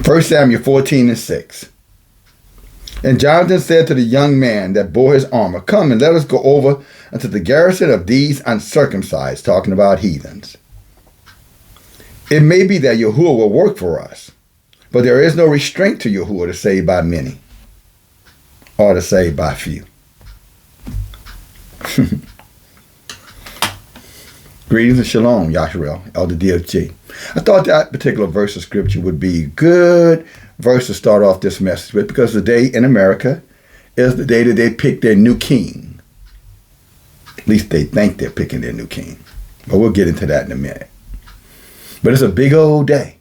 1 Samuel 14:6. And Jonathan said to the young man that bore his armor, come and let us go over unto the garrison of these uncircumcised, talking about heathens. It may be that Yahuwah will work for us, but there is no restraint to Yahuwah to save by many or to save by few. Greetings and shalom, YASHAR'EL, Elder DFG. I thought that particular verse of scripture would be a good verse to start off this message with, because today in America is the day that they pick their new king. At least they think they're picking their new king. But we'll get into that in a minute. But it's a big old day.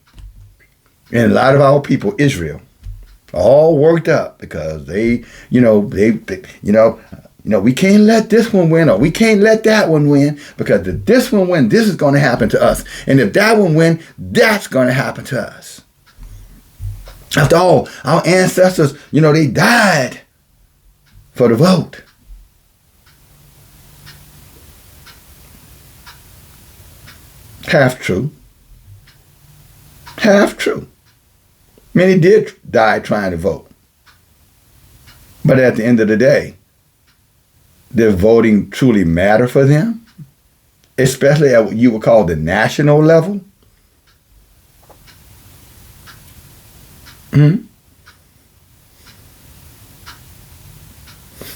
And a lot of our people, Israel, are all worked up because they we can't let this one win, or we can't let that one win, because if this one win, this is going to happen to us. And if that one win, that's going to happen to us. After all, our ancestors, they died for the vote. Half true. Half true. Many did die trying to vote. But at the end of the day, did voting truly matter for them? Especially at what you would call the national level?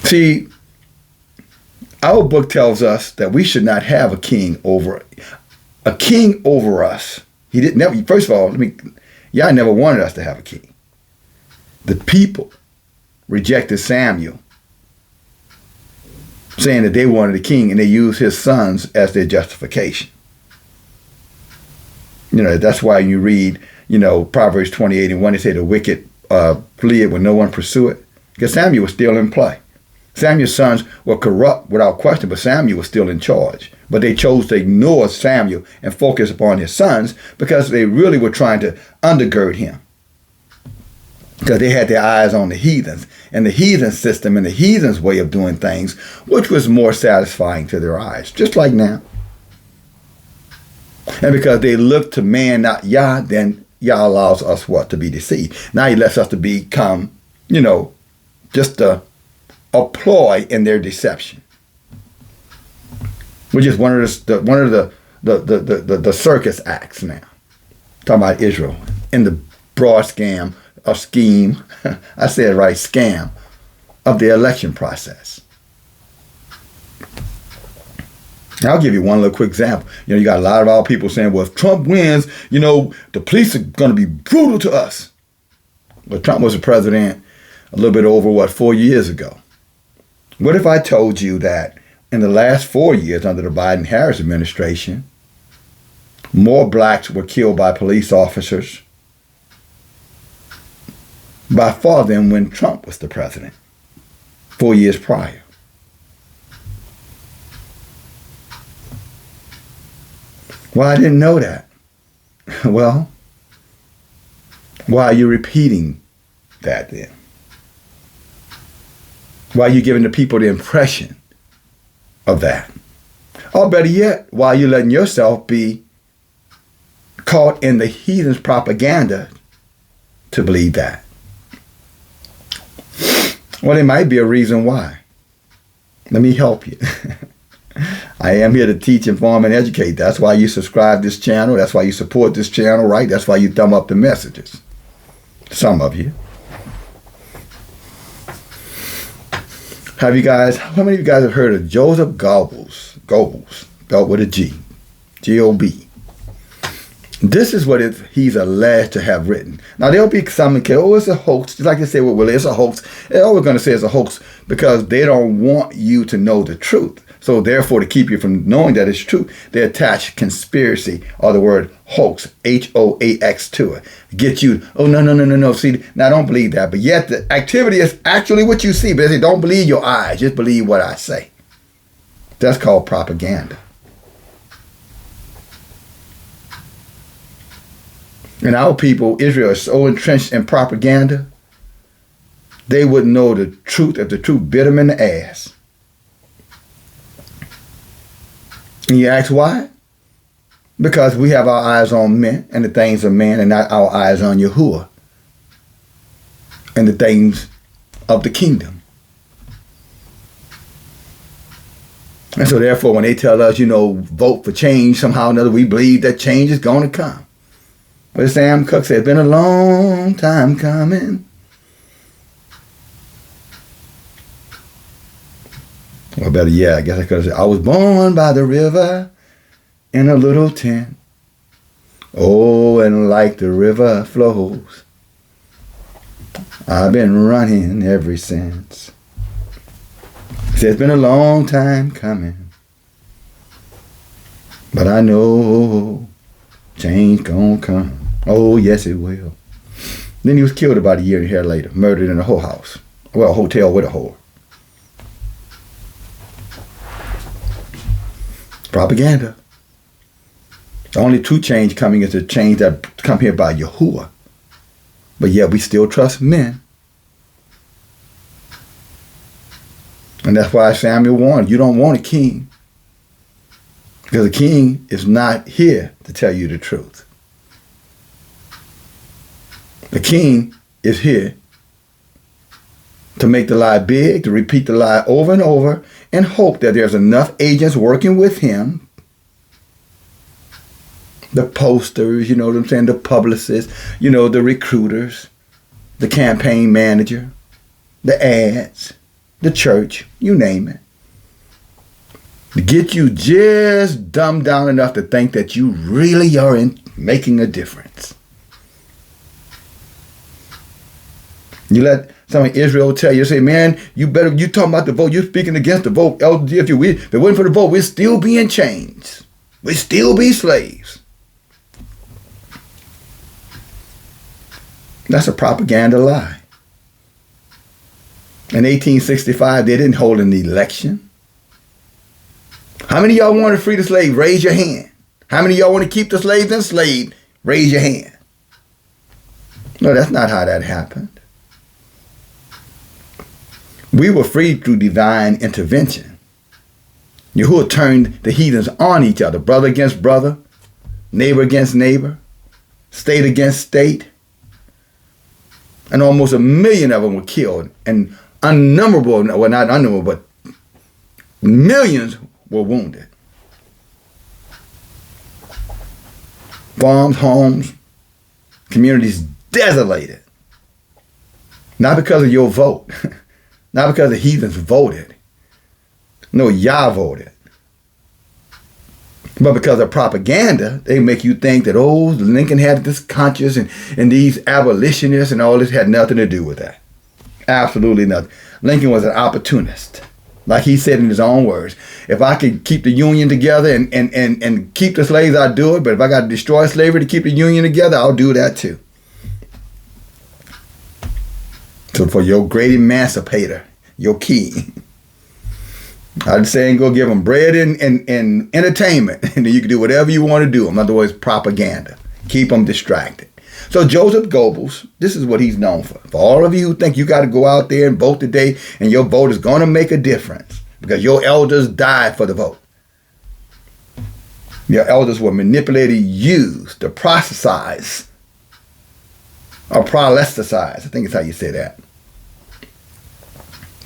See, our book tells us that we should not have a king over us. He didn't never. First of all, Yah never wanted us to have a king. The people rejected Samuel, saying that they wanted a king, and they used his sons as their justification. That's why you read, Proverbs 28:1, they say the wicked flee when no one pursue it, because Samuel was still in play. Samuel's sons were corrupt without question, but Samuel was still in charge. But they chose to ignore Samuel and focus upon his sons because they really were trying to undergird him, because they had their eyes on the heathens and the heathen system and the heathens' way of doing things, which was more satisfying to their eyes, just like now. And because they looked to man, not Yah, then Yah allows us what? To be deceived. Now he lets us to become, just a ploy in their deception, which is one of the circus acts now. Talking about Israel in the broad scheme, I said right, scam of the election process. I'll give you one little quick example. You got a lot of our people saying, well, if Trump wins, the police are going to be brutal to us. Well, Trump was the president a little bit over, 4 years ago. What if I told you that in the last 4 years under the Biden-Harris administration, more blacks were killed by police officers by far than when Trump was the president 4 years prior? Well, I didn't know that. Well, why are you repeating that then? Why are you giving the people the impression of that? Or better yet, why are you letting yourself be caught in the heathen's propaganda to believe that? Well, there might be a reason why. Let me help you. I am here to teach, inform, and educate. That's why you subscribe to this channel. That's why you support this channel, right? That's why you thumb up the messages. Some of you. How many of you guys have heard of Joseph Goebbels? Goebbels, spelled with a G. G-O-B. This is what he's alleged to have written. Now, there'll be some that say, oh, it's a hoax. Just like they say, well, it's a hoax. They're always going to say it's a hoax because they don't want you to know the truth. So therefore, to keep you from knowing that it's true, they attach conspiracy, or the word hoax, H-O-A-X, to it. Get you, oh, no. See, now don't believe that. But yet the activity is actually what you see. But they say, don't believe your eyes. Just believe what I say. That's called propaganda. And our people, Israel, is so entrenched in propaganda, they wouldn't know the truth if the truth bit them in the ass. And you ask why? Because we have our eyes on men and the things of man and not our eyes on Yahuwah. and the things of the kingdom. And so therefore, when they tell us, vote for change, somehow or another, we believe that change is going to come. But Sam Cooke said, it's been a long time coming. Or better yet, I guess I could have said, I was born by the river in a little tent. Oh, and like the river flows, I've been running ever since. He said, it's been a long time coming, but I know change gonna come. Oh, yes, it will. Then he was killed about a year and a half later, murdered in a whorehouse. Well, a hotel with a whore. Propaganda. The only true change coming is the change that come here by Yahuwah. But yet we still trust men. And that's why Samuel warned, you don't want a king. Because a king is not here to tell you the truth. The king is here to make the lie big, to repeat the lie over and over, and hope that there's enough agents working with him. The posters, you know what I'm saying, the publicists, the recruiters, the campaign manager, the ads, the church, you name it. To get you just dumbed down enough to think that you really are making a difference. You let some of Israel tell you, say, man, you talking about the vote, you're speaking against the vote, Elder DFG. If it wasn't for the vote, we'd still be in chains. We'd still be slaves. That's a propaganda lie. In 1865, they didn't hold an election. How many of y'all want to free the slave? Raise your hand. How many of y'all want to keep the slaves enslaved? Raise your hand. No, that's not how that happened. We were freed through divine intervention. Yahuwah turned the heathens on each other, brother against brother, neighbor against neighbor, state against state. And almost 1 million of them were killed. And unnumberable, well, not unnumberable, but millions were wounded. Farms, homes, communities desolated. Not because of your vote. Not because the heathens voted. No, Yah voted. But because of propaganda, they make you think that, Lincoln had this conscience and these abolitionists and all this had nothing to do with that. Absolutely nothing. Lincoln was an opportunist. Like he said in his own words, if I could keep the Union together and keep the slaves, I'd do it. But if I got to destroy slavery to keep the Union together, I'll do that too. So for your great emancipator, your king, I'd say go give them bread and entertainment, and then you can do whatever you want to do. In other words, propaganda. Keep them distracted. So Joseph Goebbels, this is what he's known for. For all of you who think you got to go out there and vote today, and your vote is going to make a difference because your elders died for the vote. Your elders were manipulated, used to proselytize or prolesticize. I think it's how you say that.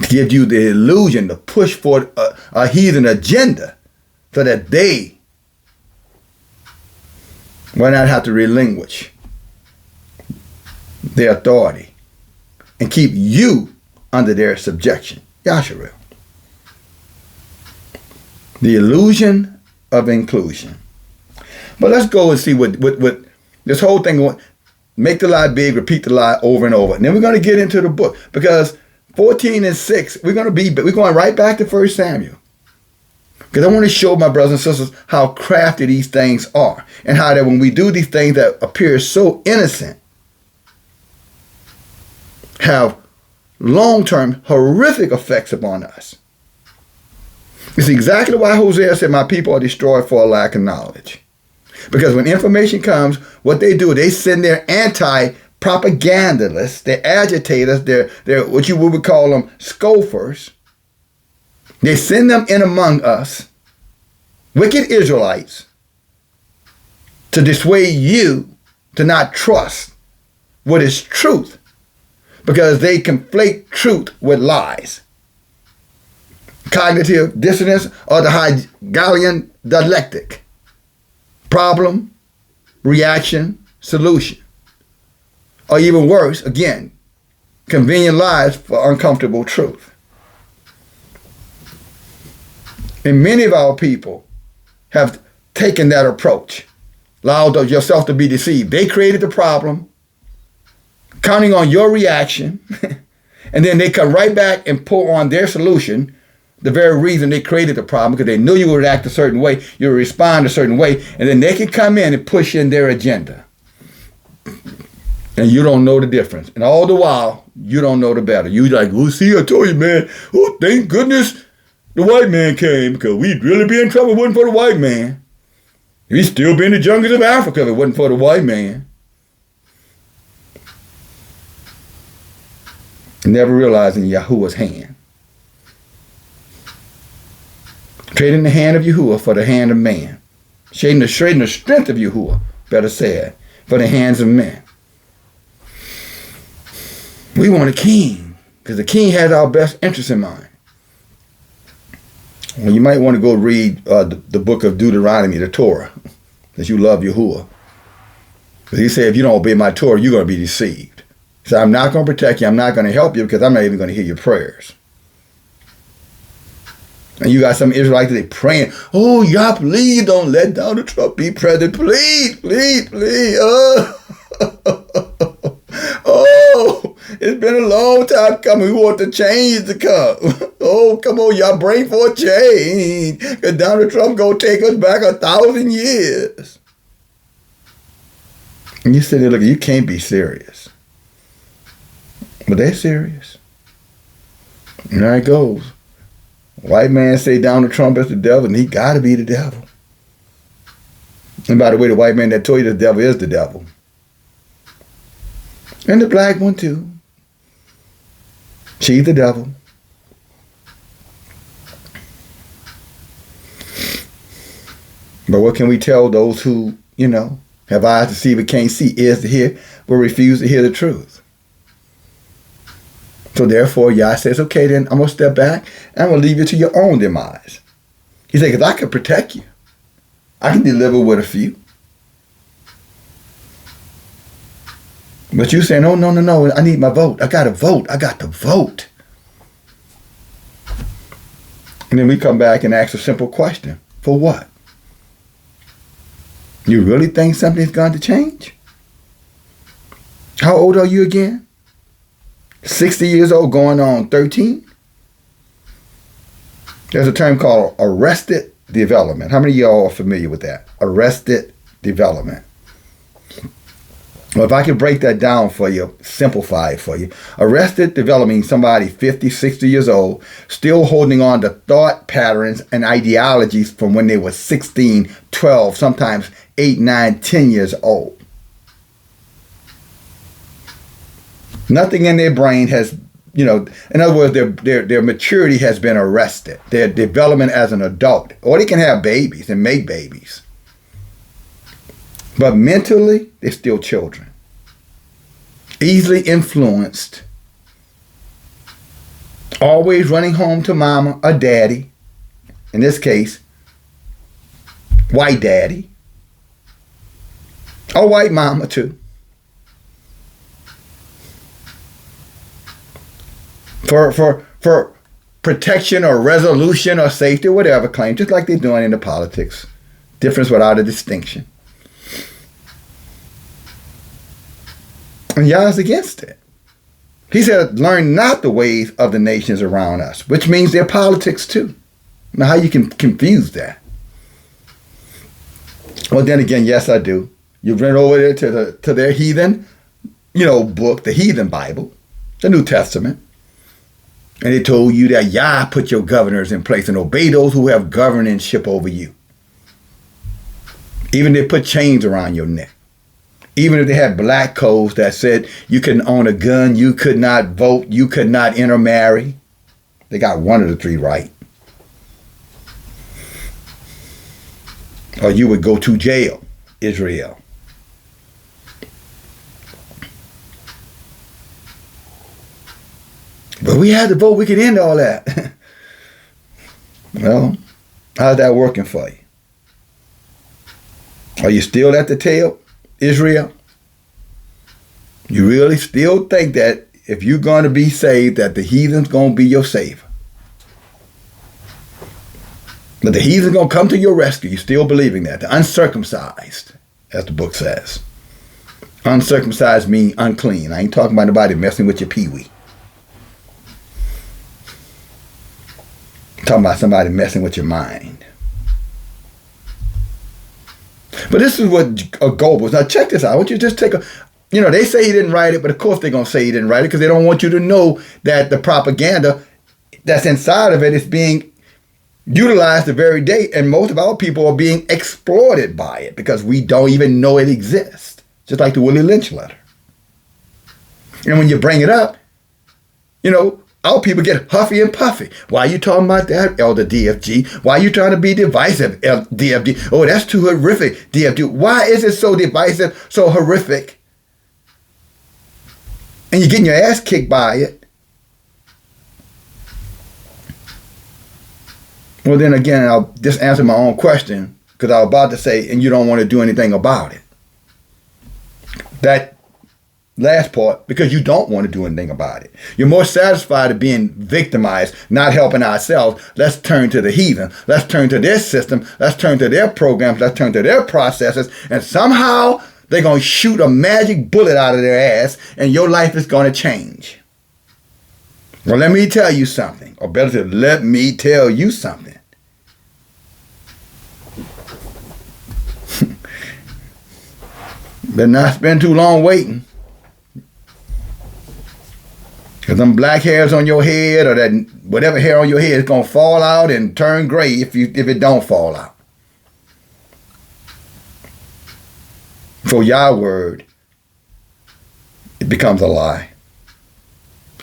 To give you the illusion to push for a heathen agenda so that they will not have to relinquish their authority and keep you under their subjection. YASHAR'EL. The illusion of inclusion. But let's go and see what this whole thing, make the lie big, repeat the lie over and over. And then we're going to get into the book because 14 and 6, we're going right back to 1 Samuel. Because I want to show my brothers and sisters how crafty these things are. And how that when we do these things that appear so innocent, have long-term horrific effects upon us. It's exactly why Hosea said, my people are destroyed for a lack of knowledge. Because when information comes, what they do, they send their anti-propagandalists, their agitators, they're what you would call them scoffers. They send them in among us, wicked Israelites, to dissuade you to not trust what is truth, because they conflate truth with lies. Cognitive dissonance, or the Hegelian dialectic. Problem, reaction, solution. Or even worse, again, convenient lies for uncomfortable truth. And many of our people have taken that approach, allowed yourself to be deceived. They created the problem, counting on your reaction, and then they come right back and pull on their solution, the very reason they created the problem, because they knew you would act a certain way, you would respond a certain way, and then they can come in and push in their agenda. And you don't know the difference. And all the while, you don't know the better. You like, oh, see, I told you, man. Oh, thank goodness the white man came, because we'd really be in trouble if it wasn't for the white man. We'd still be in the jungles of Africa if it wasn't for the white man. Never realizing Yahuwah's hand. Trading the hand of Yahuwah for the hand of man. Trading the strength of Yahuwah, better said, for the hands of men. We want a king, because the king has our best interests in mind. Well, you might want to go read the book of Deuteronomy, the Torah, that you love Yahuwah. Because he said, if you don't obey my Torah, you're going to be deceived. He said, I'm not going to protect you. I'm not going to help you, because I'm not even going to hear your prayers. And you got some Israelites that praying, oh, Yah, please don't let Donald Trump be president. Please, please, please. Oh, it's been a long time coming. We want the change to come. Oh, come on, y'all, bring for a change. Because Donald Trump going to take us back 1,000 years. And you sit there looking, you can't be serious. But they're serious. And there it goes. White man say Donald Trump is the devil, and he got to be the devil. And by the way, the white man that told you the devil is the devil. And the black one too. She's the devil. But what can we tell those who, have eyes to see but can't see, ears to hear, but refuse to hear the truth? So therefore, Yah says, okay, then I'm going to step back and I'm going to leave you to your own demise. He said, because I can protect you. I can deliver with a few. But you saying, oh, no, I need my vote. I got to vote. I got to vote. And then we come back and ask a simple question. For what? You really think something's going to change? How old are you again? 60 years old, going on 13? There's a term called arrested development. How many of y'all are familiar with that? Arrested development. Well, if I could break that down for you, simplify it for you. Arrested development means somebody 50, 60 years old, still holding on to thought patterns and ideologies from when they were 16, 12, sometimes 8, 9, 10 years old. Nothing in their brain has, in other words, their maturity has been arrested. Their development as an adult. Or they can have babies and make babies. But mentally, they're still children. Easily influenced. Always running home to mama or daddy. In this case, white daddy. Or white mama too. For protection or resolution or safety or whatever claim, just like they're doing in the politics. Difference without a distinction. And Yah's against it. He said, learn not the ways of the nations around us, which means their politics too. Now, how you can confuse that? Well, then again, yes, I do. You've been over there to their heathen, book, the heathen Bible, the New Testament. And they told you that Yah put your governors in place and obey those who have governorship over you. Even they put chains around your neck. Even if they had black codes that said you couldn't own a gun, you could not vote, you could not intermarry. They got one of the three right. Or you would go to jail, Israel. But we had to vote, we could end all that. Well, how's that working for you? Are you still at the tail, Israel? You really still think that if you're going to be saved, that the heathen's going to be your savior? That the heathen's going to come to your rescue? You still believing that? The uncircumcised, as the book says. Uncircumcised means unclean. I ain't talking about nobody messing with your peewee. I'm talking about somebody messing with your mind. But this is what Goebbels. Now check this out. I want you to just take a, they say he didn't write it, but of course they're going to say he didn't write it because they don't want you to know that the propaganda that's inside of it is being utilized the very day, and most of our people are being exploited by it because we don't even know it exists. Just like the Willie Lynch letter. And when you bring it up, our people get huffy and puffy. Why are you talking about that, Elder DFG? Why are you trying to be divisive, DFG? Oh, that's too horrific, DFG. Why is it so divisive, so horrific? And you're getting your ass kicked by it. Well, then again, I'll just answer my own question because I was about to say, and you don't want to do anything about it. That last part, because you don't want to do anything about it. You're more satisfied of being victimized, not helping ourselves. Let's turn to the heathen. Let's turn to their system. Let's turn to their programs. Let's turn to their processes. And somehow they're going to shoot a magic bullet out of their ass and your life is going to change. Well, let me tell you something. Or better said, let me tell you something. Better not spend too long waiting. Because them black hairs on your head or that whatever hair on your head is going to fall out and turn gray if it don't fall out. For Yah word, it becomes a lie.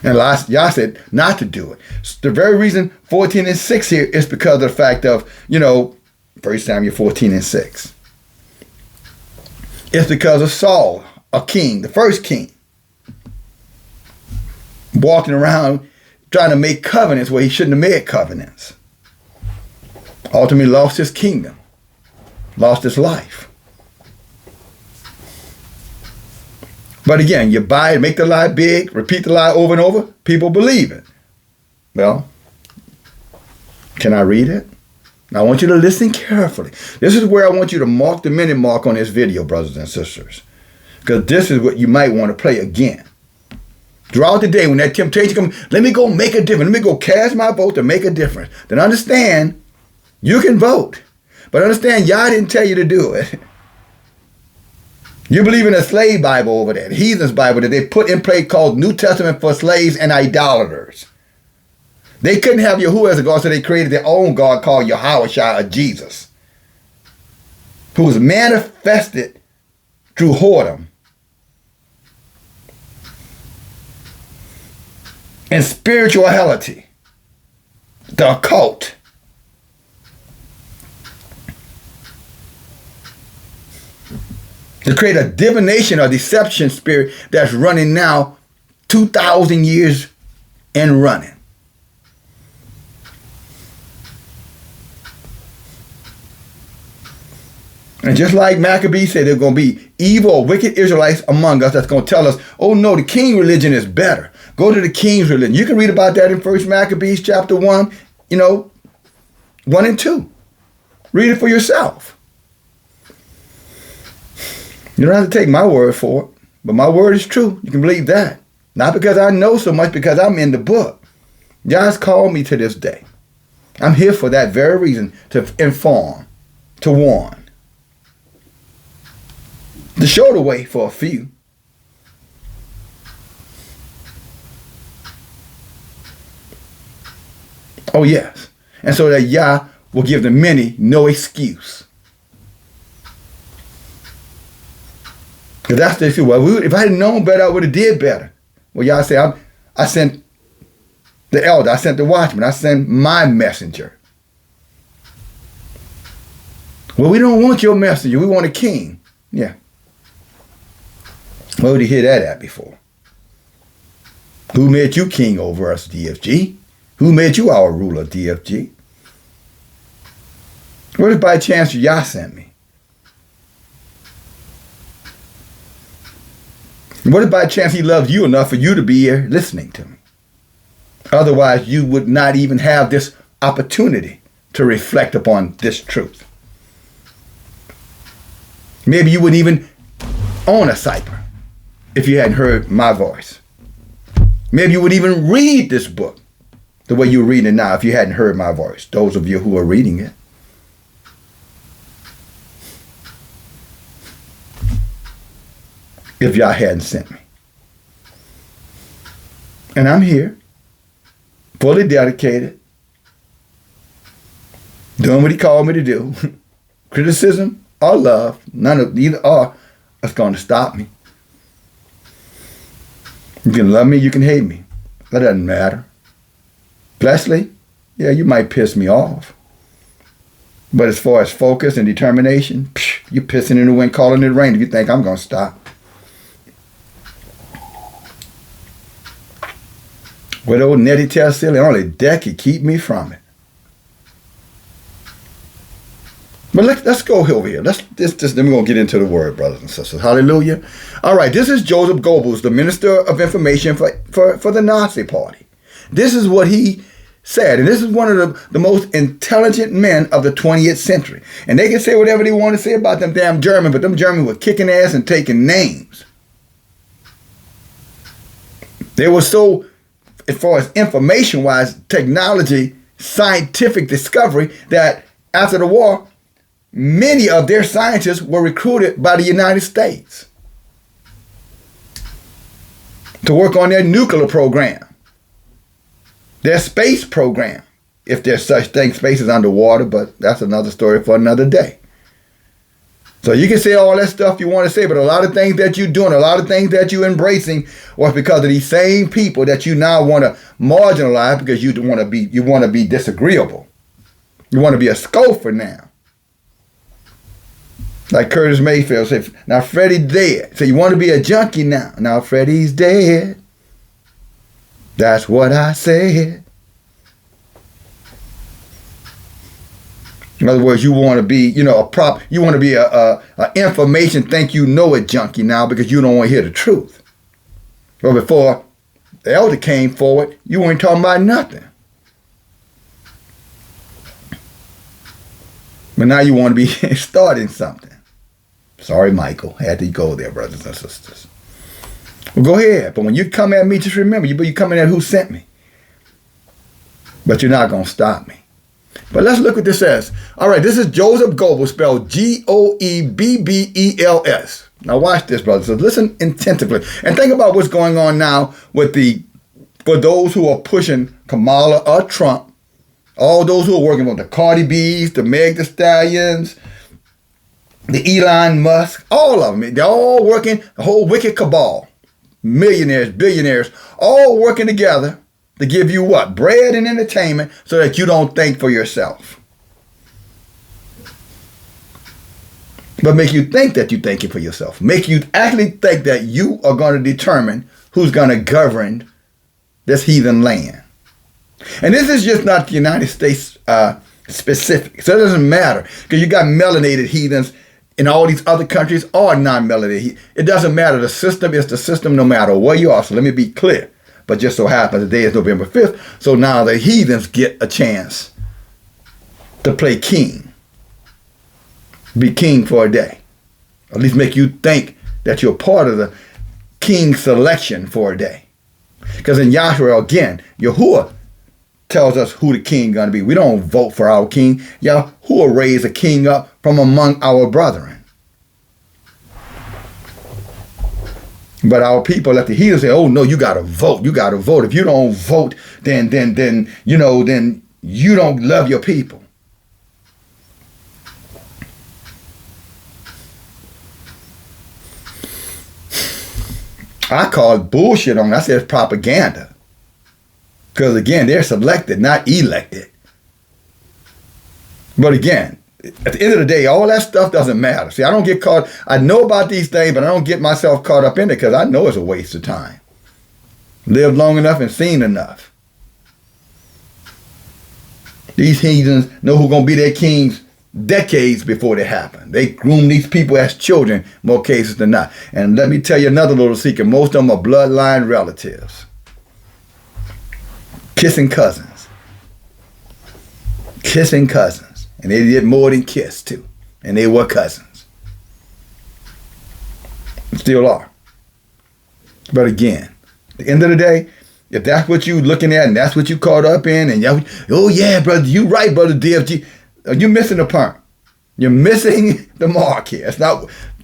And Yah said not to do it. The very reason 14 and 6 here is because of the fact of, 1 Samuel 14 and 6. It's because of Saul, a king, the first king, walking around trying to make covenants where he shouldn't have made covenants. Ultimately lost his kingdom, lost his life. But again, you buy it, make the lie big, repeat the lie over and over, people believe it. Well, can I read it? Now, I want you to listen carefully. This is where I want you to mark the minute mark on this video, brothers and sisters. Because this is what you might want to play again. Throughout the day, when that temptation comes, let me go make a difference. Let me go cast my vote to make a difference. Then understand, you can vote. But understand, Yah didn't tell you to do it. You believe in a slave Bible over there, the heathen's Bible that they put in place called New Testament for slaves and idolaters. They couldn't have Yahuwah as a God, so they created their own God called YAHUAH, or Jesus, who was manifested through whoredom and spirituality, the occult. To create a divination or deception spirit that's running now 2,000 years and running. And just like Maccabees said, there are going to be evil or wicked Israelites among us that's going to tell us, oh no, the king religion is better. Go to the king's religion. You can read about that in 1 Maccabees chapter 1, 1 and 2. Read it for yourself. You don't have to take my word for it, but my word is true. You can believe that. Not because I know so much, because I'm in the book. God's called me to this day. I'm here for that very reason, to inform, to warn. To show the way for a few. Oh yes. And so that Yah will give the many no excuse. Because that's the issue. Well, if I had known better, I would have did better. Well, Yah say, I sent the elder, I sent the watchman, I sent my messenger. Well, we don't want your messenger, we want a king. Yeah. Where would you hear that at before? Who made you king over us, DFG? Who made you our ruler, DFG? What if by chance Yah sent me? What if by chance he loves you enough for you to be here listening to me? Otherwise, you would not even have this opportunity to reflect upon this truth. Maybe you wouldn't even own a cipher if you hadn't heard my voice. Maybe you would even read this book the way you're reading it now if you hadn't heard my voice, those of you who are reading it. If y'all hadn't sent me. And I'm here, fully dedicated, doing what he called me to do. Criticism or love, neither or is going to stop me. You can love me, you can hate me. That doesn't matter. Fleshly, yeah, you might piss me off. But as far as focus and determination, you're pissing in the wind, calling it rain if you think I'm going to stop. What old Nettie tells silly, only death could keep me from it. But let's go over here. Then we're going to get into the word, brothers and sisters. Hallelujah. All right, this is Joseph Goebbels, the Minister of Information for the Nazi Party. This is what he said, and this is one of the most intelligent men of the 20th century. And they can say whatever they want to say about them damn Germans, but them Germans were kicking ass and taking names. They were so, as far as information-wise, technology, scientific discovery, that after the war, many of their scientists were recruited by the United States to work on their nuclear program, their space program, if there's such thing. Space is underwater, but that's another story for another day. So you can say all that stuff you want to say, but a lot of things that you're doing, a lot of things that you're embracing was because of these same people that you now want to marginalize because you want to be disagreeable. You want to be a scoffer now. Like Curtis Mayfield said, now Freddie's dead. So you want to be a junkie now. Now Freddie's dead. That's what I said. In other words, you want to be, you want to be a information think you know it junkie now because you don't want to hear the truth. But before the elder came forward, you weren't talking about nothing. But now you want to be starting something. Sorry, Michael. Had to go there, brothers and sisters. Well, go ahead. But when you come at me, just remember, you're coming at who sent me. But you're not going to stop me. But let's look what this says. All right, this is Joseph Goebbels, spelled Goebbels. Now watch this, brothers. So listen intensively. And think about what's going on now for those who are pushing Kamala or Trump, all those who are working with the Cardi B's, the Meg Thee Stallions, the Elon Musk, all of them. They're all working, the whole wicked cabal, millionaires, billionaires, all working together to give you what? Bread and entertainment so that you don't think for yourself. But make you think that you're thinking for yourself. Make you actually think that you are going to determine who's going to govern this heathen land. And this is just not the United States specific. So it doesn't matter because you got melanated heathens in all these other countries or non-melanated. It doesn't matter. The system is the system no matter where you are. So let me be clear. But just so happens today is November 5th. So now the heathens get a chance to play king. Be king for a day. At least make you think that you're part of the king selection for a day. Because in YASHAR'EL, again, Yahuwah tells us who the king going to be. We don't vote for our king. Yahuwah raise a king up from among our brethren. But our people let the heathen say, oh no, you got to vote. You got to vote. If you don't vote, then you don't love your people. I call it bullshit on it. I said it's propaganda. Because again, they're selected, not elected. But again, at the end of the day, all that stuff doesn't matter. See, I don't get caught. I know about these things, but I don't get myself caught up in it because I know it's a waste of time. Lived long enough and seen enough. These heathens know who's going to be their kings decades before they happen. They groom these people as children, more cases than not. And let me tell you another little secret. Most of them are bloodline relatives. Kissing cousins. Kissing cousins. And they did more than kiss, too. And they were cousins. Still are. But again, at the end of the day, if that's what you looking at and that's what you caught up in, and oh yeah, brother, you right, brother DFG, you're missing the point. You're missing the mark here.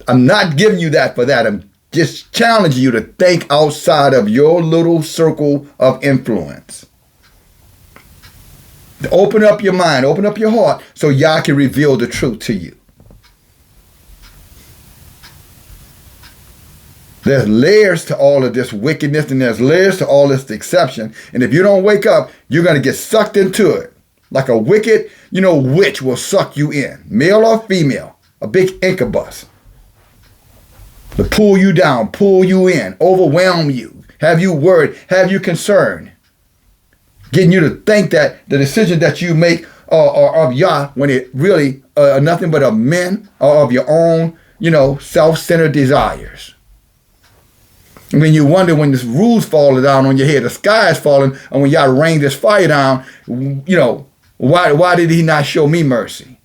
I'm not giving you that for that. I'm just challenging you to think outside of your little circle of influence. To open up your mind, open up your heart, so Yah can reveal the truth to you. There's layers to all of this wickedness, and there's layers to all this deception. And if you don't wake up, you're going to get sucked into it. Like a wicked, witch will suck you in. Male or female. A big incubus. To pull you down, pull you in, overwhelm you, have you worried, have you concerned. Getting you to think that the decisions that you make are of Yah when it really are nothing but of men or of your own, self-centered desires. When you wonder when this rules falling down on your head, the sky is falling, and when Yah rained this fire down, why did he not show me mercy?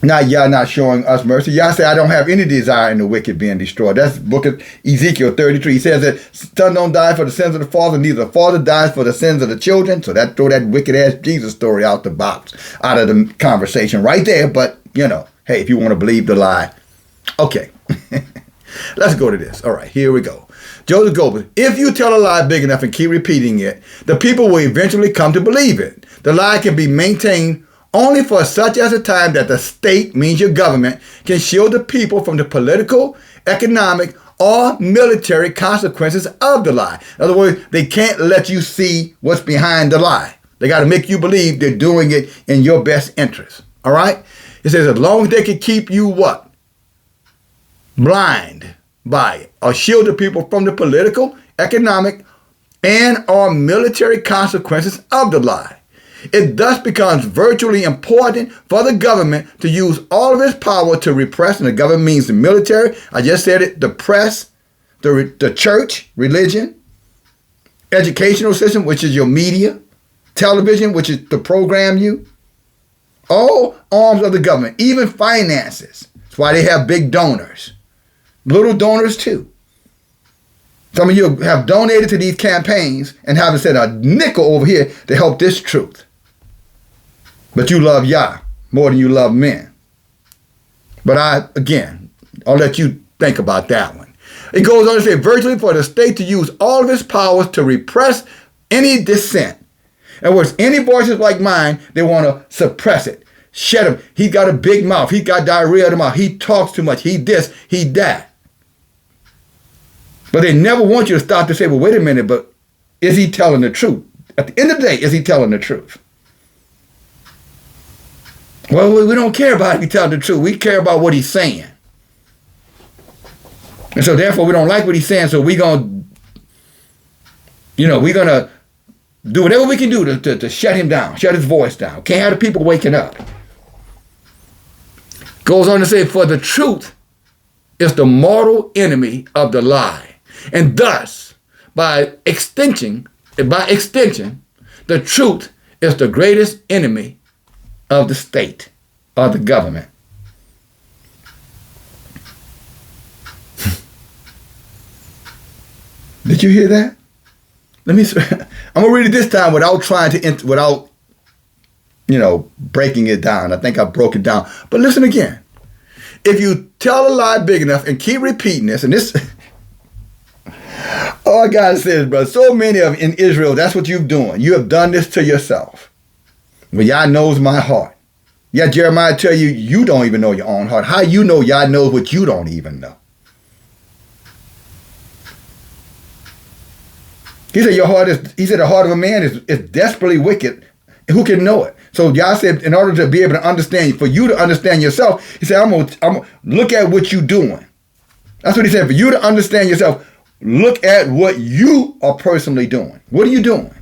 Not Yah not showing us mercy. Yah said, I don't have any desire in the wicked being destroyed. That's the book of Ezekiel 33. He says that son don't die for the sins of the father, neither the father dies for the sins of the children. So that throw that wicked ass Jesus story out the box, out of the conversation right there. But, hey, if you want to believe the lie, okay. Let's go to this. All right, here we go. Joseph Goebbels, if you tell a lie big enough and keep repeating it, the people will eventually come to believe it. The lie can be maintained only for such as a time that the state, means your government, can shield the people from the political, economic, or military consequences of the lie. In other words, they can't let you see what's behind the lie. They got to make you believe they're doing it in your best interest. All right? It says as long as they can keep you what? Blind by it, or shield the people from the political, economic, and or military consequences of the lie. It thus becomes virtually important for the government to use all of its power to repress, and the government means the military, I just said it, the press, the church, religion, educational system, which is your media, television, which is to program you, all arms of the government, even finances. That's why they have big donors. Little donors too. Some of you have donated to these campaigns and haven't said a nickel over here to help this truth. But you love Yah more than you love men. But I'll let you think about that one. It goes on to say, virtually for the state to use all of its powers to repress any dissent. In other words, any voices like mine, they want to suppress it. Shut him. He got a big mouth. He got diarrhea of the mouth. He talks too much. He this, he that. But they never want you to stop to say, well, wait a minute, but is he telling the truth? At the end of the day, is he telling the truth? Well, we don't care about if he's telling the truth. We care about what he's saying. And so therefore, we don't like what he's saying, so we're going to do whatever we can do to shut him down, shut his voice down. Can't have the people waking up. Goes on to say, for the truth is the mortal enemy of the lie. And thus, by extension, the truth is the greatest enemy of the state or the government. Did you hear that? I'm gonna read it this time without breaking it down. I think I broke it down. But listen again. If you tell a lie big enough and keep repeating this, and this, all I gotta say is, brother, so many of in Israel, that's what you're doing. You have done this to yourself. But Yah knows my heart. Yeah, Jeremiah tell you, you don't even know your own heart. How you know Yah knows what you don't even know? He said, the heart of a man is desperately wicked. Who can know it? So Yah said, in order to be able to understand, for you to understand yourself, he said, I'm gonna look at what you're doing. That's what he said. For you to understand yourself, look at what you are personally doing. What are you doing?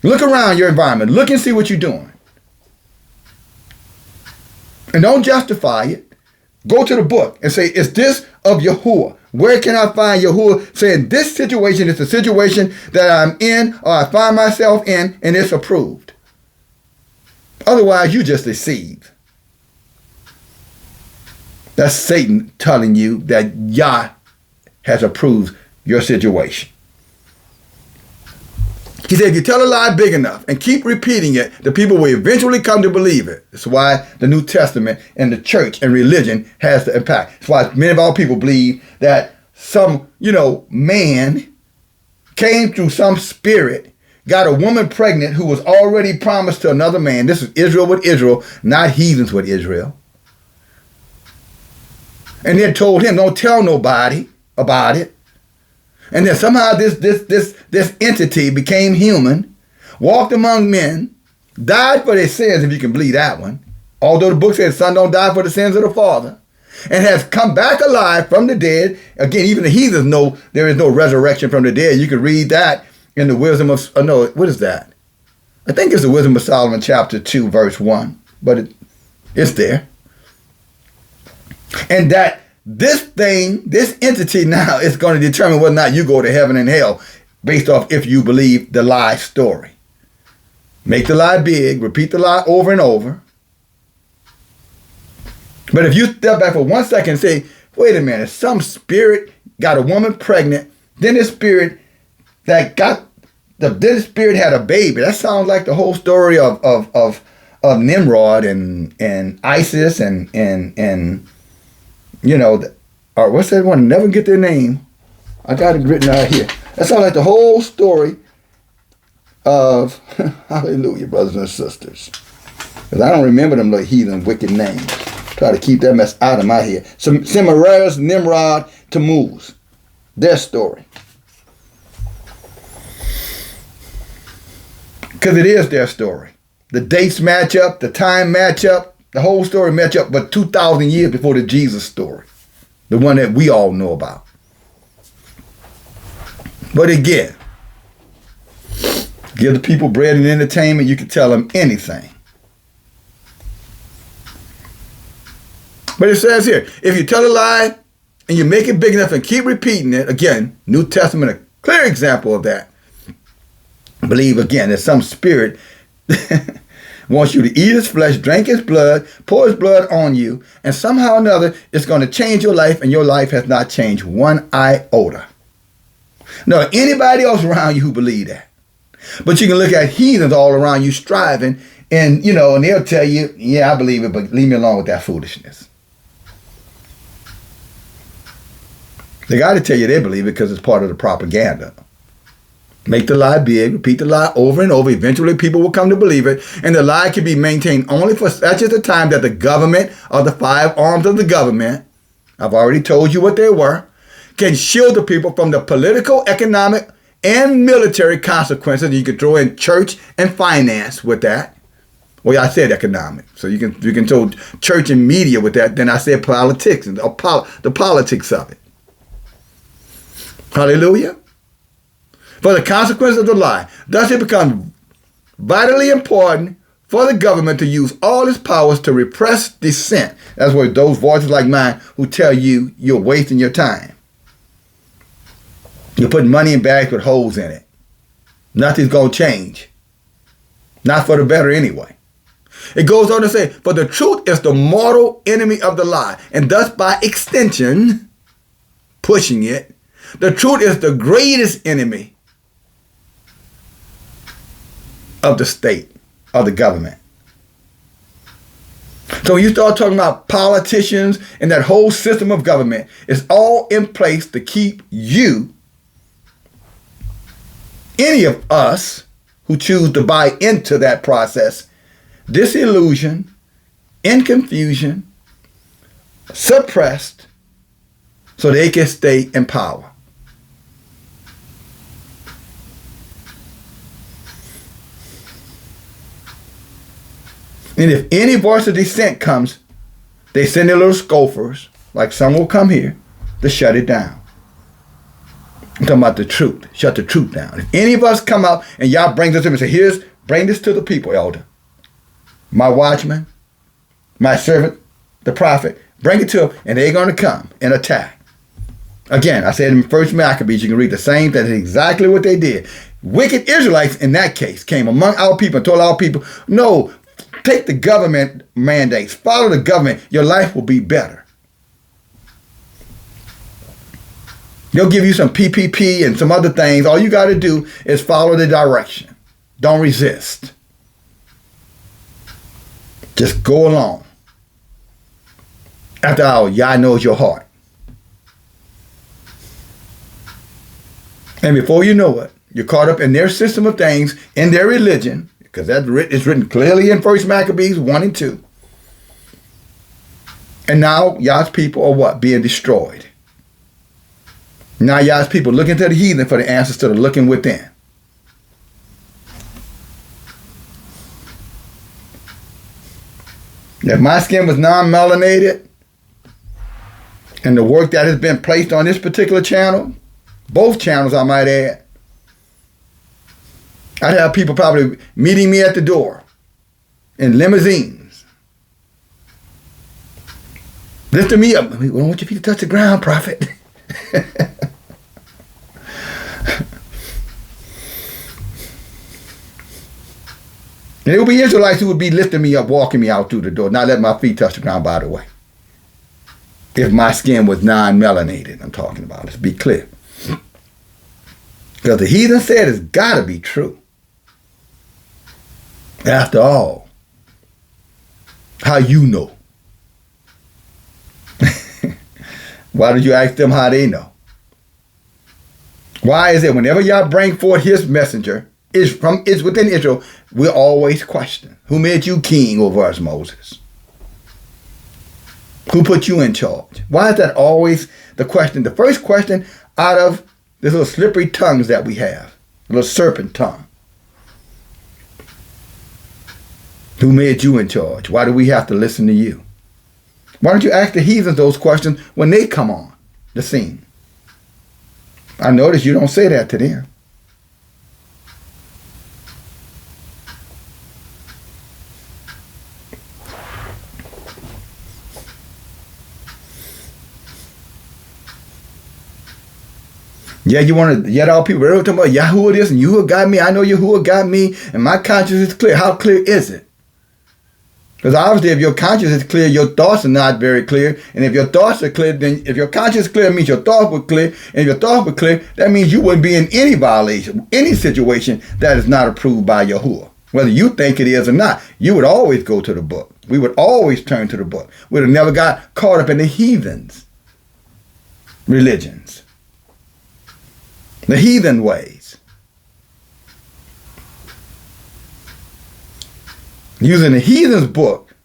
Look around your environment. Look and see what you're doing. And don't justify it. Go to the book and say, is this of Yahuwah? Where can I find Yahuwah saying this situation is the situation that I'm in or I find myself in and it's approved? Otherwise, you just deceive. That's Satan telling you that Yah has approved your situation. He said, if you tell a lie big enough and keep repeating it, the people will eventually come to believe it. That's why the New Testament and the church and religion has the impact. That's why many of our people believe that some, man came through some spirit, got a woman pregnant who was already promised to another man. This is Israel with Israel, not heathens with Israel. And then told him, don't tell nobody about it. And then somehow this entity became human, walked among men, died for their sins, if you can believe that one. Although the book says the son don't die for the sins of the father. And has come back alive from the dead. Again, even the heathens know there is no resurrection from the dead. You can read that in the wisdom of, what is that? I think it's the wisdom of Solomon chapter 2 verse 1. But it's there. And that this entity now is going to determine whether or not you go to heaven and hell based off if you believe the lie story. Make the lie big, repeat the lie over and over. But if you step back for 1 second and say, wait a minute, some spirit got a woman pregnant, then this spirit this spirit had a baby. That sounds like the whole story of Nimrod and ISIS and or what's that one? Never get their name. I got it written out here. That sounds like the whole story of, hallelujah, brothers and sisters. Because I don't remember them little heathen wicked names. Try to keep that mess out of my head. Semiramis, Nimrod, Tammuz. Their story. Because it is their story. The dates match up, the time match up. The whole story match up, but 2,000 years before the Jesus story. The one that we all know about. But again, give the people bread and entertainment, you can tell them anything. But it says here, if you tell a lie and you make it big enough and keep repeating it, again, New Testament, a clear example of that. Believe again that some spirit wants you to eat his flesh, drink his blood, pour his blood on you, and somehow or another it's going to change your life, and your life has not changed one iota. No, anybody else around you who believe that. But you can look at heathens all around you striving, and and they'll tell you, yeah, I believe it, but leave me alone with that foolishness. They got to tell you they believe it because it's part of the propaganda. Make the lie big, repeat the lie over and over. Eventually people will come to believe it. And the lie can be maintained only for such as the time that the government or the 5 arms of the government, I've already told you what they were, can shield the people from the political, economic, and military consequences. You can throw in church and finance with that. Well, I said economic. So you can throw church and media with that. Then I said politics and the politics of it. Hallelujah. For the consequence of the lie. Thus it becomes vitally important for the government to use all its powers to repress dissent. That's where those voices like mine who tell you you're wasting your time. You're putting money in bags with holes in it. Nothing's going to change. Not for the better anyway. It goes on to say, for the truth is the mortal enemy of the lie. And thus by extension, pushing it, the truth is the greatest enemy of the state, of the government. So when you start talking about politicians and that whole system of government, it's all in place to keep you, any of us who choose to buy into that process, disillusioned, in confusion, suppressed, so they can stay in power. And if any voice of dissent comes, they send their little scoffers, like some will come here, to shut it down. I'm talking about the truth. Shut the truth down. If any of us come out and y'all bring this to me and say, bring this to the people, elder. My watchman, my servant, the prophet, bring it to them, and they're going to come and attack. Again, I said in First Maccabees, you can read the same thing. That's exactly what they did. Wicked Israelites, in that case, came among our people and told our people, no, take the government mandates. Follow the government. Your life will be better. They'll give you some PPP and some other things. All you got to do is follow the direction. Don't resist. Just go along. After all, Yah knows your heart. And before you know it, you're caught up in their system of things, in their religion, because it's written clearly in First Maccabees 1 and 2. And now Yah's people are what? Being destroyed. Now Yah's people looking to the heathen for the answers instead of looking within. If my skin was non-melanated, and the work that has been placed on this particular channel, both channels I might add, I'd have people probably meeting me at the door in limousines. Lifting me up. We don't want your feet to touch the ground, prophet. And it would be Israelites who would be lifting me up, walking me out through the door, not letting my feet touch the ground, by the way. If my skin was non-melanated, I'm talking about. Let's be clear. Because the heathen said it's got to be true. After all, how you know? Why did you ask them how they know? Why is it whenever y'all bring forth his messenger, is within Israel, we're always questioning, who made you king over us, Moses? Who put you in charge? Why is that always the question? The first question out of this little slippery tongues that we have, a little serpent tongue. Who made you in charge? Why do we have to listen to you? Why don't you ask the heathens those questions when they come on the scene? I notice you don't say that to them. Yeah, you want to, yet all people are talking about Yahuwah this and Yahuwah got me. I know Yahuwah got me and my conscience is clear. How clear is it? Because obviously if your conscience is clear, your thoughts are not very clear. And if your thoughts are clear, then if your conscience is clear, it means your thoughts were clear. And if your thoughts were clear, that means you wouldn't be in any violation, any situation that is not approved by Yahuwah. Whether you think it is or not, you would always go to the book. We would always turn to the book. We would have never got caught up in the heathens' religions. The heathen ways. Using the heathen's book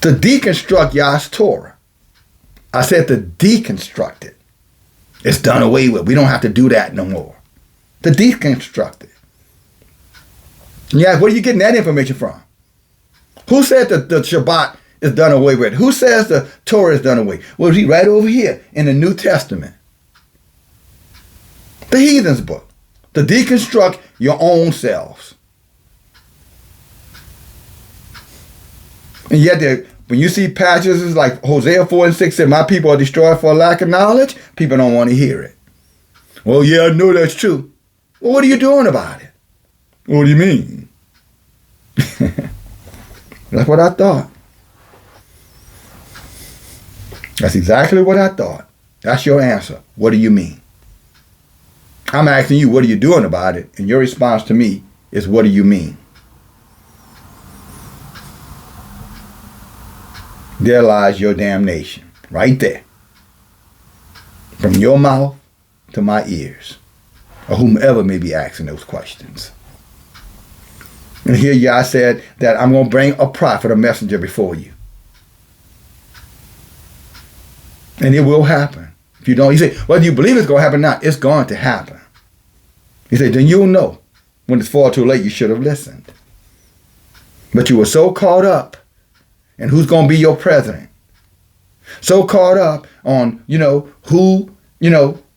to deconstruct Yah's Torah. I said to deconstruct it. It's done away with. We don't have to do that no more. To deconstruct it. Yeah, where are you getting that information from? Who said that the Shabbat is done away with? Who says the Torah is done away? Well, it's right over here in the New Testament. The heathen's book. To deconstruct your own selves. And yet, when you see passages like Hosea 4 and 6 said, my people are destroyed for lack of knowledge, people don't want to hear it. Well, yeah, I know that's true. Well, what are you doing about it? What do you mean? That's what I thought. That's exactly what I thought. That's your answer. What do you mean? I'm asking you, what are you doing about it? And your response to me is, what do you mean? There lies your damnation. Right there. From your mouth to my ears. Or whomever may be asking those questions. And here Yah said that I'm going to bring a prophet, a messenger before you. And it will happen. If you don't, you say, whether you believe it's going to happen or not, it's going to happen. He said, then you'll know when it's far too late you should have listened. But you were so caught up in who's going to be your president. So caught up on, who,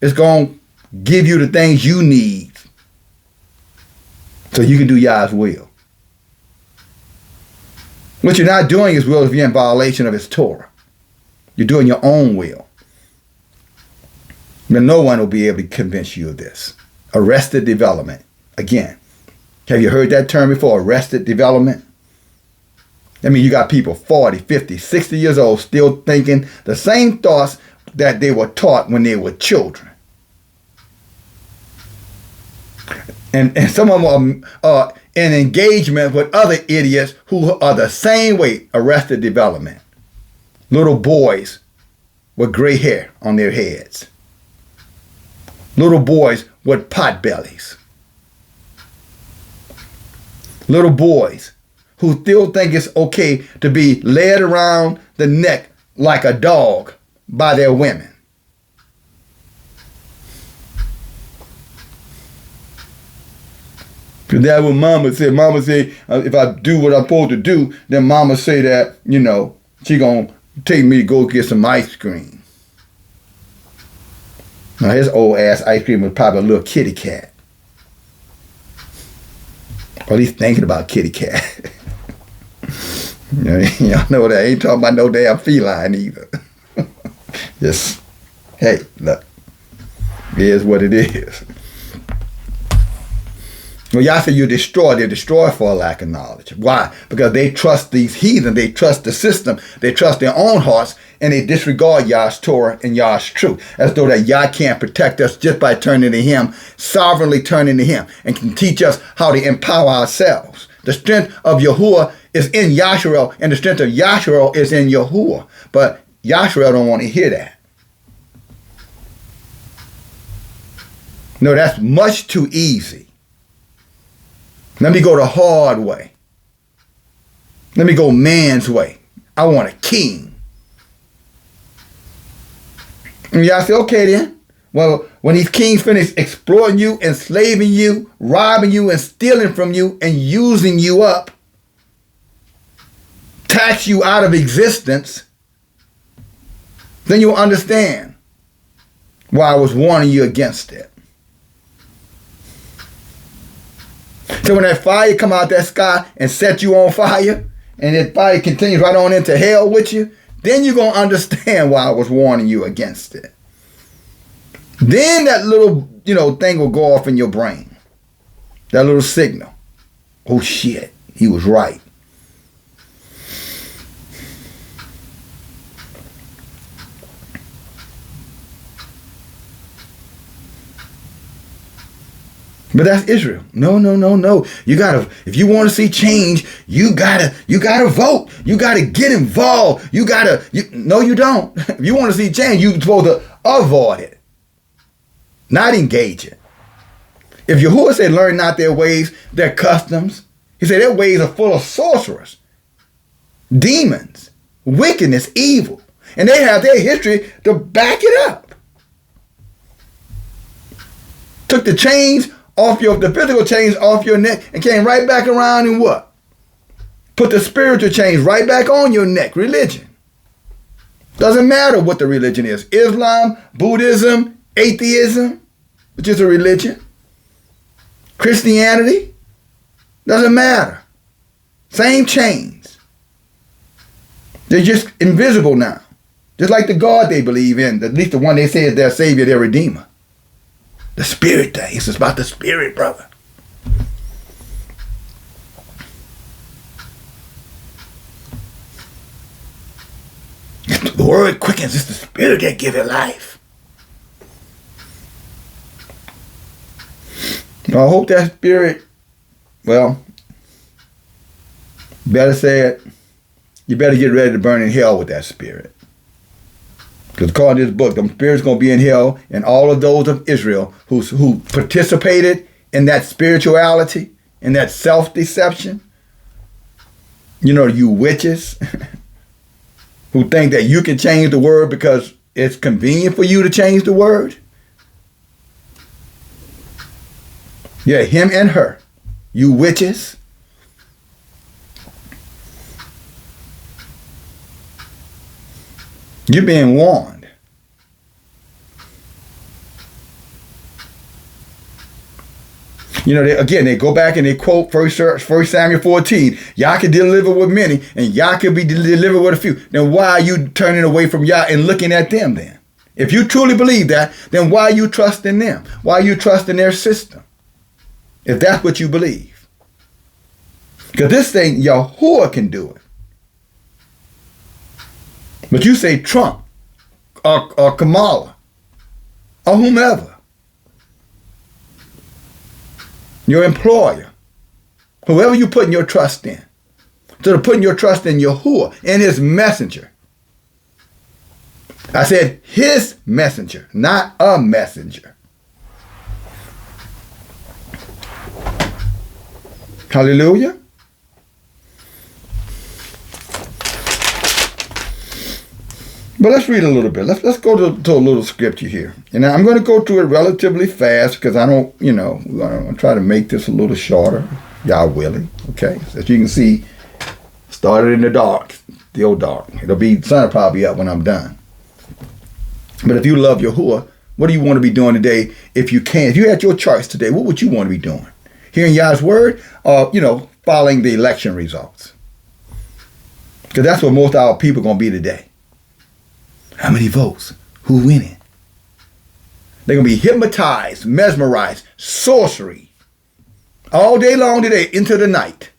It's going to give you the things you need so you can do Yah's will. What you're not doing His will if you're in violation of His Torah. You're doing your own will. But no one will be able to convince you of this. Arrested development. Again, have you heard that term before? Arrested development? I mean, you got people 40, 50, 60 years old still thinking the same thoughts that they were taught when they were children. And some of them are in engagement with other idiots who are the same way. Arrested development. Little boys with gray hair on their heads. Little boys with pot bellies. Little boys who still think it's okay to be led around the neck like a dog by their women. Because that's what Mama said. Mama said, if I do what I'm supposed to do, then Mama say that, you know, she gonna take me to go get some ice cream. Now his old ass ice cream was probably a little kitty cat. Or at least thinking about kitty cat. Y'all know that. I ain't talking about no damn feline either. Just, hey, look. It is what it is. Well, y'all say you destroy. They're destroyed for a lack of knowledge. Why? Because they trust these heathen. They trust the system. They trust their own hearts. And they disregard Yah's Torah and Yah's truth. As though that Yah can't protect us just by turning to Him, sovereignly turning to Him. And can teach us how to empower ourselves. The strength of Yahuwah is in YASHAR'EL. And the strength of YASHAR'EL is in Yahuwah. But YASHAR'EL don't want to hear that. No, that's much too easy. Let me go the hard way. Let me go man's way. I want a king. And y'all say, okay then. Well, when these kings finish exploiting you, enslaving you, robbing you, and stealing from you, and using you up, tax you out of existence, then you'll understand why I was warning you against it. So when that fire come out that sky and set you on fire, and that fire continues right on into hell with you, then you're going to understand why I was warning you against it. Then that little, thing will go off in your brain. That little signal. Oh shit, he was right. But that's Israel. No. You gotta, if you want to see change, you gotta vote. You gotta get involved. No, you don't. If you want to see change, you're supposed to avoid it, not engage it. If Yahuwah said, learn not their ways, their customs, He said their ways are full of sorcerers, demons, wickedness, evil. And they have their history to back it up. Took the chains off the physical chains off your neck and came right back around and what? Put the spiritual chains right back on your neck. Religion. Doesn't matter what the religion is. Islam, Buddhism, atheism, which is a religion. Christianity. Doesn't matter. Same chains. They're just invisible now. Just like the God they believe in. At least the one they say is their Savior, their Redeemer. The spirit thing. It's about the spirit, brother. The word quickens. It's the spirit that gives it life. Now, I hope that spirit, better say it, you better get ready to burn in hell with that spirit. Because according to this book, the spirit's going to be in hell, and all of those of Israel who participated in that spirituality, in that self-deception, you witches who think that you can change the word because it's convenient for you to change the word. Yeah, him and her, you witches. You're being warned. You know, they go back and they quote First Samuel 14. Yah can deliver with many, and Yah can be delivered with a few. Then why are you turning away from Yah and looking at them then? If you truly believe that, then why are you trusting them? Why are you trusting their system? If that's what you believe. Because this thing, Yahuwah can do it. But you say Trump or Kamala or whomever. Your employer, whoever you putting your trust in. So putting your trust in Yahuwah and his messenger. I said his messenger, not a messenger. Hallelujah. But let's read a little bit. Let's go to a little scripture here. And I'm going to go through it relatively fast because I don't, I'm going to try to make this a little shorter. Y'all willing. Okay. So as you can see, started in the dark, still dark. Sun will probably be up when I'm done. But if you love Yahuwah, what do you want to be doing today? If you can, if you had your choice today, what would you want to be doing? Hearing Yah's word or, following the election results? Because that's what most of our people are going to be today. How many votes? Who winning? They're going to be hypnotized, mesmerized, sorcery. All day long today into the night.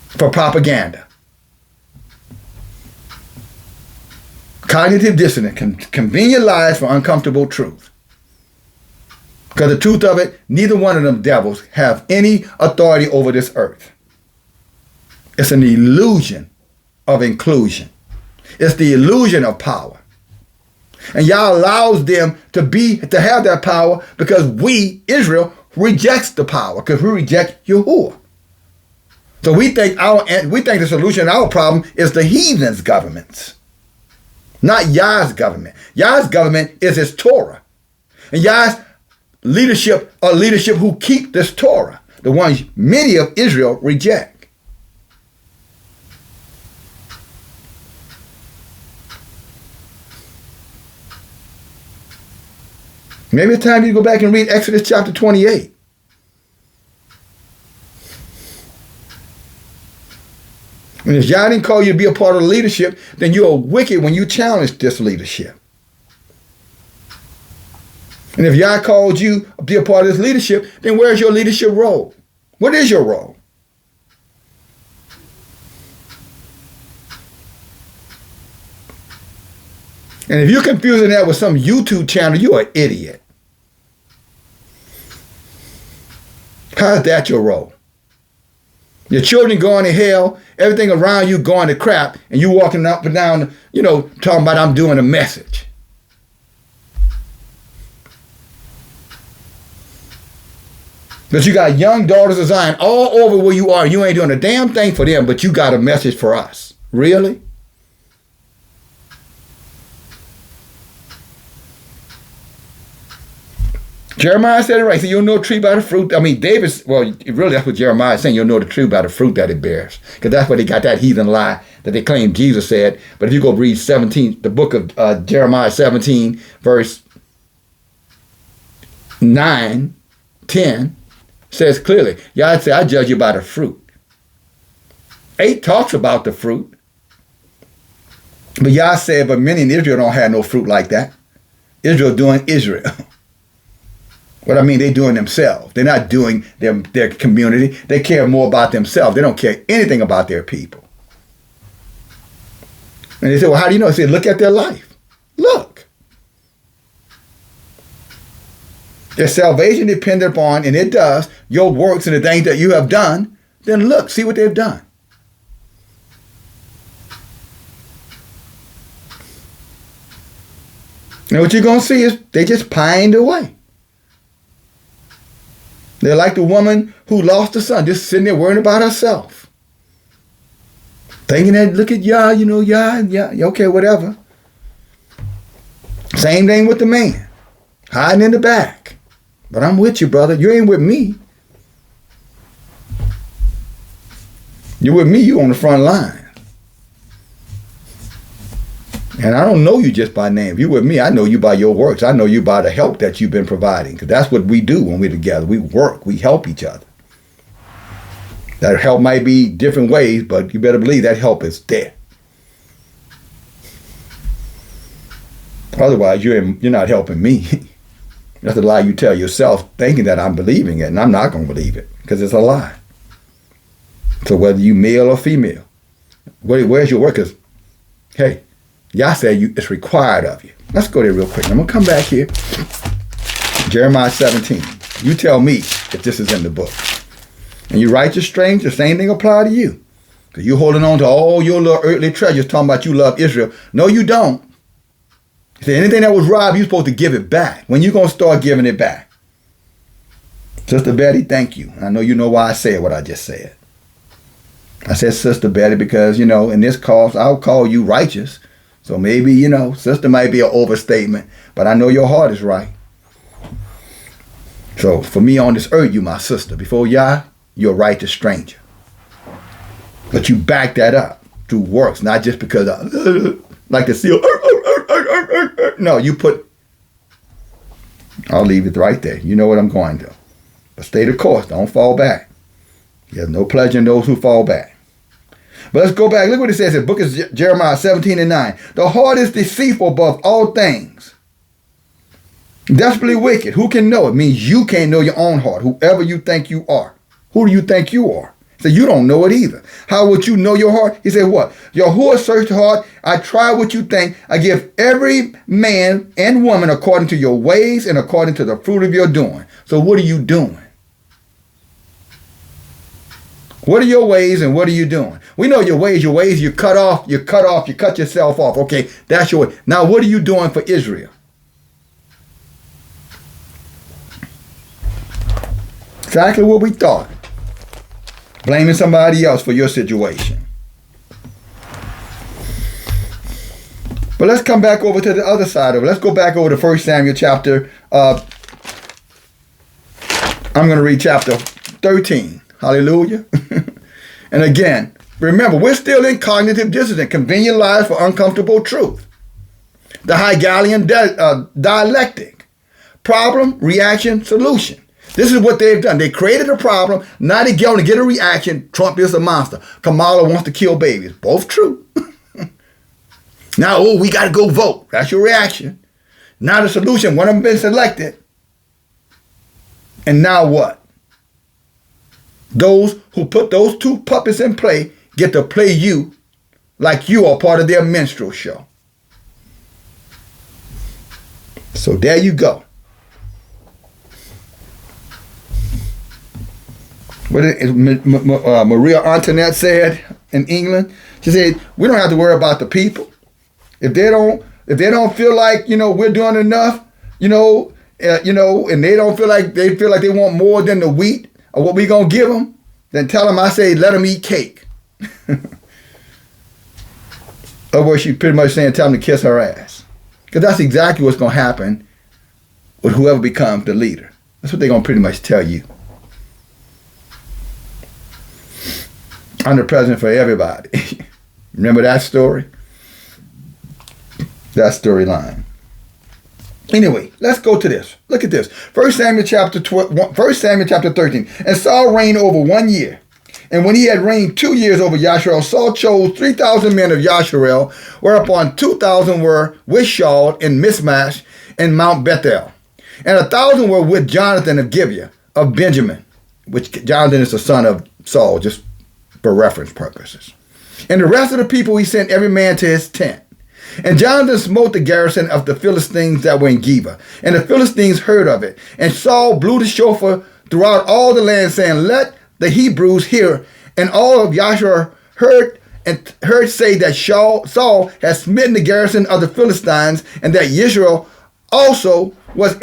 For propaganda. Cognitive dissonance, convenient lies for uncomfortable truth. Because the truth of it, neither one of them devils have any authority over this earth. It's an illusion of inclusion. It's the illusion of power. And Yah allows them to have that power because we, Israel, rejects the power because we reject Yahuwah. So we think the solution to our problem is the heathens' governments, not Yah's government. Yah's government is his Torah. And Yah's leadership are leadership who keep this Torah, the ones many of Israel reject. Maybe it's time you go back and read Exodus chapter 28. And if Yah didn't call you to be a part of the leadership, then you are wicked when you challenge this leadership. And if Yah called you to be a part of this leadership, then where's your leadership role? What is your role? And if you're confusing that with some YouTube channel, you're an idiot. How's that your role? Your children going to hell, everything around you going to crap, and you walking up and down, talking about I'm doing a message. But you got young daughters of Zion all over where you are. You ain't doing a damn thing for them, but you got a message for us. Really? Jeremiah said it right. So you'll know a tree by the fruit. Really, that's what Jeremiah is saying. You'll know the tree by the fruit that it bears. Because that's where they got that heathen lie that they claim Jesus said. But if you go read the book of Jeremiah 17, verse 9, 10, says clearly, Yah said, I judge you by the fruit. 8 talks about the fruit. But Yah said, but many in Israel don't have no fruit like that. Israel doing Israel. What I mean, they're doing themselves. They're not doing their community. They care more about themselves. They don't care anything about their people. And they said, well, how do you know? I said, look at their life. Look. Their salvation depended upon, and it does, your works and the things that you have done. Then look, see what they've done. And what you're going to see is they just pined away. They're like the woman who lost her son, just sitting there worrying about herself. Thinking that, look at Yah, Yah, okay, whatever. Same thing with the man, hiding in the back. But I'm with you, brother. You ain't with me. You're with me, you on the front line. And I don't know you just by name. If you with me, I know you by your works. I know you by the help that you've been providing. Because that's what we do when we're together. We work. We help each other. That help might be different ways, but you better believe that help is there. Otherwise, you're not helping me. That's a lie you tell yourself, thinking that I'm believing it, and I'm not going to believe it, because it's a lie. So whether you male or female, where's your work? Because, hey, Yah said it's required of you. Let's go there real quick. I'm going to come back here. Jeremiah 17. You tell me if this is in the book. And you righteous stranger, the same thing apply to you. Because you're holding on to all your little earthly treasures, talking about you love Israel. No, you don't. He said anything that was robbed, you're supposed to give it back. When you going to start giving it back? Sister Betty, thank you. I know you know why I said what I just said. I said Sister Betty because, in this cause, I'll call you righteous. So maybe, sister might be an overstatement, but I know your heart is right. So for me on this earth, you my sister. Before Yah, you're a righteous stranger. But you back that up through works, not just because like the seal. No, you put, I'll leave it right there. You know what I'm going to. But stay the course. Don't fall back. There's no pleasure in those who fall back. But let's go back. Look what it says in the book of Jeremiah 17 and 9. The heart is deceitful above all things. Desperately wicked. Who can know? It means you can't know your own heart. Whoever you think you are. Who do you think you are? So you don't know it either. How would you know your heart? He said what? YAHUAH search the heart. I try what you think. I give every man and woman according to your ways and according to the fruit of your doing. So what are you doing? What are your ways and what are you doing? We know your ways, you cut yourself off. Okay, that's your way. Now what are you doing for Israel? Exactly what we thought. Blaming somebody else for your situation. But let's come back over to the other side of it. Let's go back over to 1 Samuel chapter, I'm going to read chapter 13. Hallelujah. And again, remember, we're still in cognitive dissonance, convenient lies for uncomfortable truth. The Hegelian dialectic. Problem, reaction, solution. This is what they've done. They created a problem. Now they're going to get a reaction. Trump is a monster. Kamala wants to kill babies. Both true. Now, we got to go vote. That's your reaction. Now the solution, one of them been selected. And now what? Those who put those two puppets in play get to play you like you are part of their minstrel show. So there you go. What Maria Antoinette said in England, she said, we don't have to worry about the people. If they don't feel like, we're doing enough, and they don't feel like they want more than the wheat or what we gonna give them, then tell them, I say, let them eat cake. Otherwise, she's pretty much saying, tell them to kiss her ass. Because that's exactly what's gonna happen with whoever becomes the leader. That's what they're gonna pretty much tell you. I'm the president for everybody. Remember that story? That storyline. Anyway, let's go to this. Look at this. 1 Samuel chapter 13. And Saul reigned over 1 year. And when he had reigned 2 years over YASHAR'EL, Saul chose 3,000 men of YASHAR'EL, whereupon 2,000 were with Saul in Michmash and Mount Bethel. And 1,000 were with Jonathan of Gibeah of Benjamin, which Jonathan is the son of Saul, just for reference purposes. And the rest of the people he sent every man to his tent. And Jonathan smote the garrison of the Philistines that were in Geba. And the Philistines heard of it. And Saul blew the shofar throughout all the land, saying, let the Hebrews hear. And all of YASHAR'EL heard say that Saul had smitten the garrison of the Philistines, and that Israel also had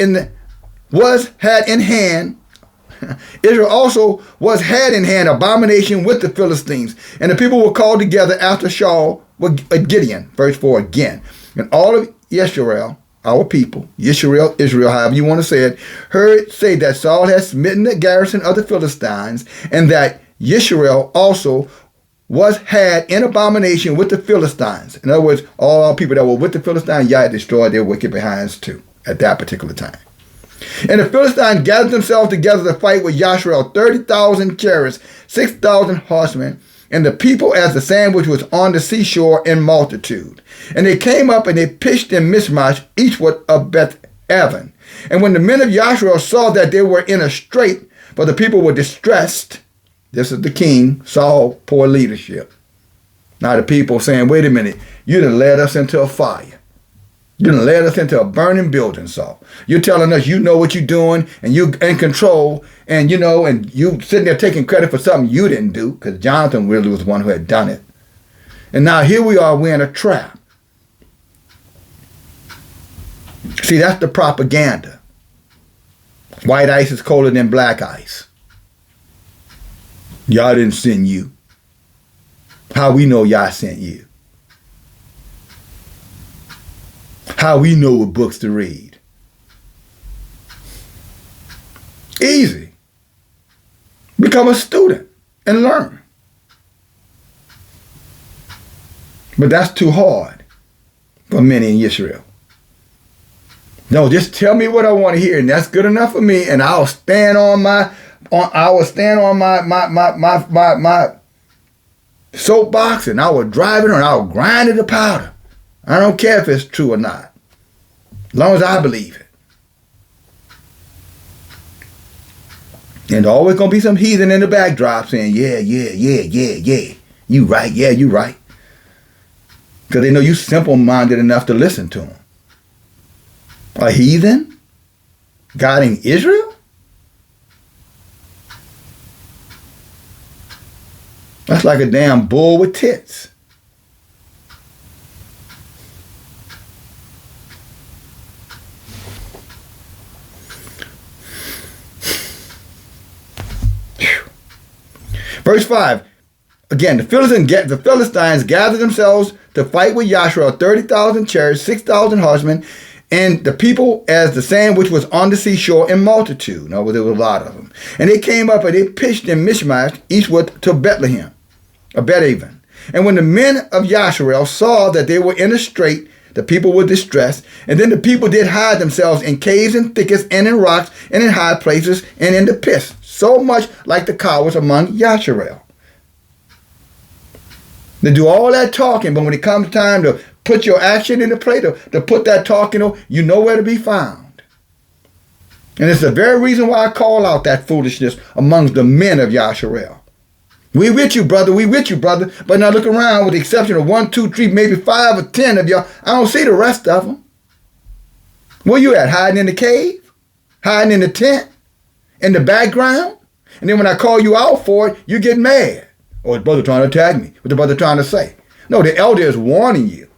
in hand abomination with the Philistines. And the people were called together after Saul with Gideon. Verse 4 again. And all of YASHAR'EL, our people, Israel, however you want to say it, heard say that Saul had smitten the garrison of the Philistines, and that YASHAR'EL also was had in abomination with the Philistines. In other words, all people that were with the Philistines, Yah had destroyed their wicked behinds too at that particular time. And the Philistines gathered themselves together to fight with YASHAR'EL, 30,000 chariots, 6,000 horsemen, and the people as the sand which was on the seashore in multitude. And they came up and they pitched in Michmash, eastward of Beth-aven. And when the men of YASHAR'EL saw that they were in a strait, for the people were distressed, this is the king, Saul, poor leadership. Now the people saying, wait a minute, you done led us into a fire. You done led us into a burning building, Saul. You're telling us you know what you're doing and you're in control and you know, and you sitting there taking credit for something you didn't do because Jonathan really was the one who had done it. And now here we are, we're in a trap. See, that's the propaganda. White ice is colder than black ice. Yah didn't send you. How we know Yah sent you? How we know what books to read? Easy. Become a student and learn. But that's too hard for many in Israel. No, just tell me what I want to hear, and that's good enough for me, and I'll stand on my soapbox, and I will drive it and I'll grind it to powder. I don't care if it's true or not, as long as I believe it. And there's always going to be some heathen in the backdrop saying, yeah, you right, yeah, you right. Because they know you simple-minded enough to listen to them. A heathen guiding Israel? That's like a damn bull with tits. Verse 5. Again, the Philistines gathered themselves to fight with YASHAR'EL, 30,000 chariots, 6,000 horsemen, and the people as the sand which was on the seashore in multitude. No, there was a lot of them. And they came up and they pitched in Michmash eastward to Beth-aven. And when the men of YASHAR'EL saw that they were in a strait, the people were distressed. And then the people did hide themselves in caves and thickets and in rocks and in high places and in the pits, so much like the cowards among YASHAR'EL. They do all that talking, but when it comes time to put your action into play, to put that talking, you know where to be found. And it's the very reason why I call out that foolishness amongst the men of YASHAR'EL. We with you, brother. We with you, brother. But now look around, with the exception of 1, 2, 3, maybe 5 or 10 of y'all. I don't see the rest of them. Where you at? Hiding in the cave? Hiding in the tent? In the background? And then when I call you out for it, you get mad. Oh, his brother trying to attack me. What the brother trying to say? No, the elder is warning you.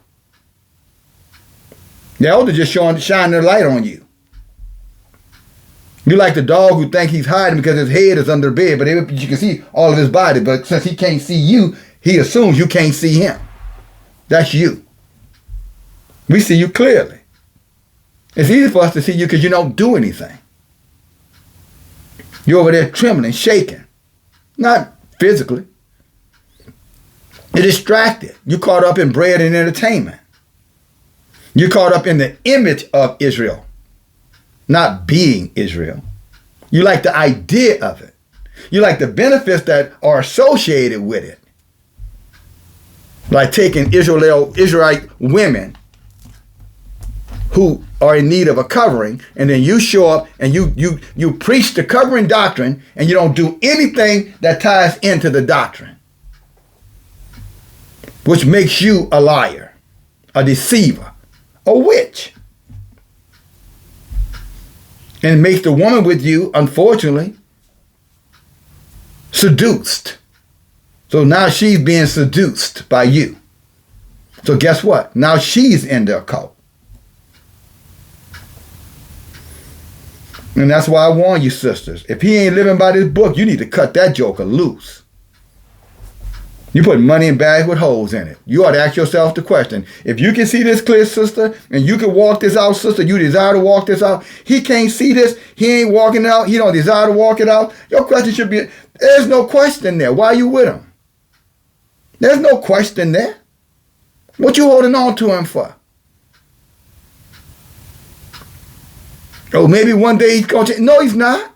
The elder just shining the light on you. You like the dog who thinks he's hiding because his head is under the bed, but you can see all of his body. But since he can't see you, he assumes you can't see him. That's you. We see you clearly. It's easy for us to see you because you don't do anything. You're over there trembling, shaking. Not physically. You're distracted. You're caught up in bread and entertainment. You're caught up in the image of Israel, not being Israel. You like the idea of it. You like the benefits that are associated with it. Like taking Israelite women who are in need of a covering, and then you show up and you preach the covering doctrine, and you don't do anything that ties into the doctrine, which makes you a liar, a deceiver, a witch. And makes the woman with you, unfortunately, seduced. So now she's being seduced by you. So guess what? Now she's in the occult. And that's why I warn you, sisters. If he ain't living by this book, you need to cut that joker loose. You put money in bags with holes in it. You ought to ask yourself the question. If you can see this clear, sister, and you can walk this out, sister, you desire to walk this out. He can't see this. He ain't walking out. He don't desire to walk it out. Your question should be, there's no question there. Why are you with him? There's no question there. What you holding on to him for? Oh, maybe one day he's going to change. No, he's not.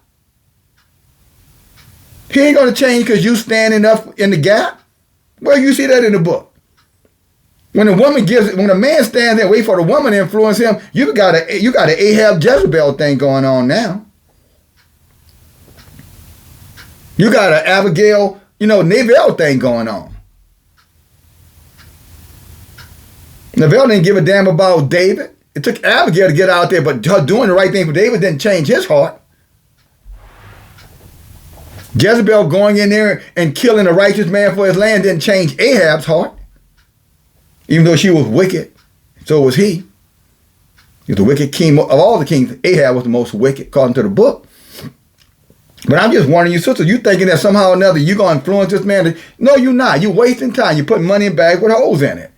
He ain't going to change because you standing up in the gap. Where you see that in the book? When a man stands there wait for the woman to influence him, you got an Ahab Jezebel thing going on now. You got an Abigail, Nabal thing going on. Nabal didn't give a damn about David. It took Abigail to get out there, but her doing the right thing for David didn't change his heart. Jezebel going in there and killing a righteous man for his land didn't change Ahab's heart. Even though she was wicked, so was he. He was the wicked king of all the kings. Ahab was the most wicked, according to the book. But I'm just warning you, sister, you thinking that somehow or another you're going to influence this man. No, you're not. You're wasting time. You're putting money in bags with holes in it.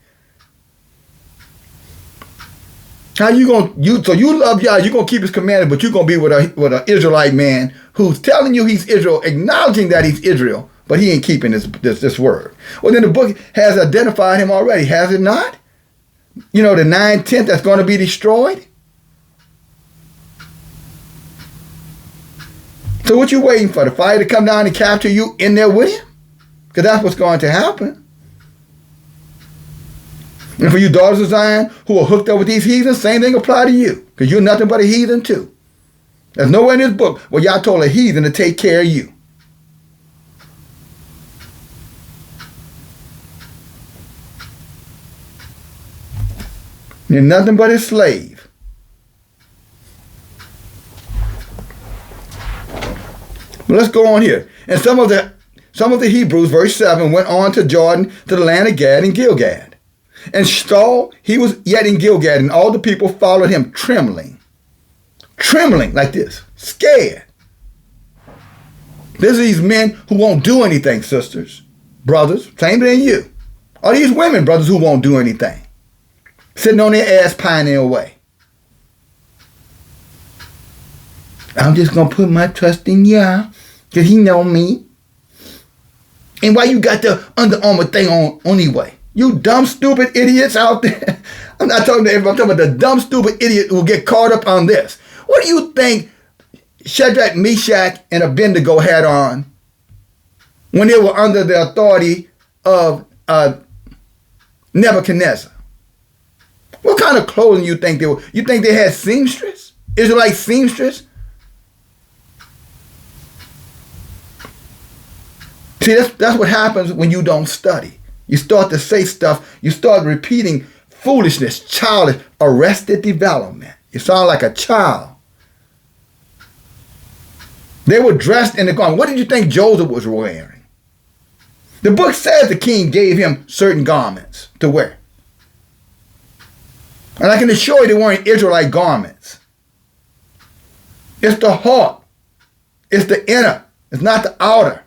How you going so you love Yah, you're going to keep his commandments, but you're going to be with an Israelite man who's telling you he's Israel, acknowledging that he's Israel, but he ain't keeping this word. Well, then the book has identified him already, has it not? The 9/10 that's going to be destroyed. So what you waiting for? The fire to come down and capture you in there with him? Because that's what's going to happen. And for you daughters of Zion who are hooked up with these heathens, same thing apply to you. Because you're nothing but a heathen too. There's nowhere in this book where y'all told a heathen to take care of you. You're nothing but a slave. But let's go on here. And some of the Hebrews, verse 7, went on to Jordan to the land of Gad and Gilgad. And Saul, he was yet in Gilgad, and all the people followed him trembling. Trembling like this, scared. There's these men who won't do anything, sisters, brothers, same thing you. Or these women, brothers, who won't do anything. Sitting on their ass pining away. I'm just going to put my trust in Yah, because he know me. And why you got the Under Armour thing on anyway? You dumb, stupid idiots out there. I'm not talking to everybody. I'm talking about the dumb, stupid idiot who will get caught up on this. What do you think Shadrach, Meshach, and Abednego had on when they were under the authority of Nebuchadnezzar? What kind of clothing you think they were? You think they had seamstress? Israelite seamstress? See, that's what happens when you don't study. You start to say stuff, you start repeating foolishness, childish, arrested development. You sound like a child. They were dressed in the garment. What did you think Joseph was wearing? The book says the king gave him certain garments to wear. And I can assure you they weren't Israelite garments. It's the heart. It's the inner. It's not the outer.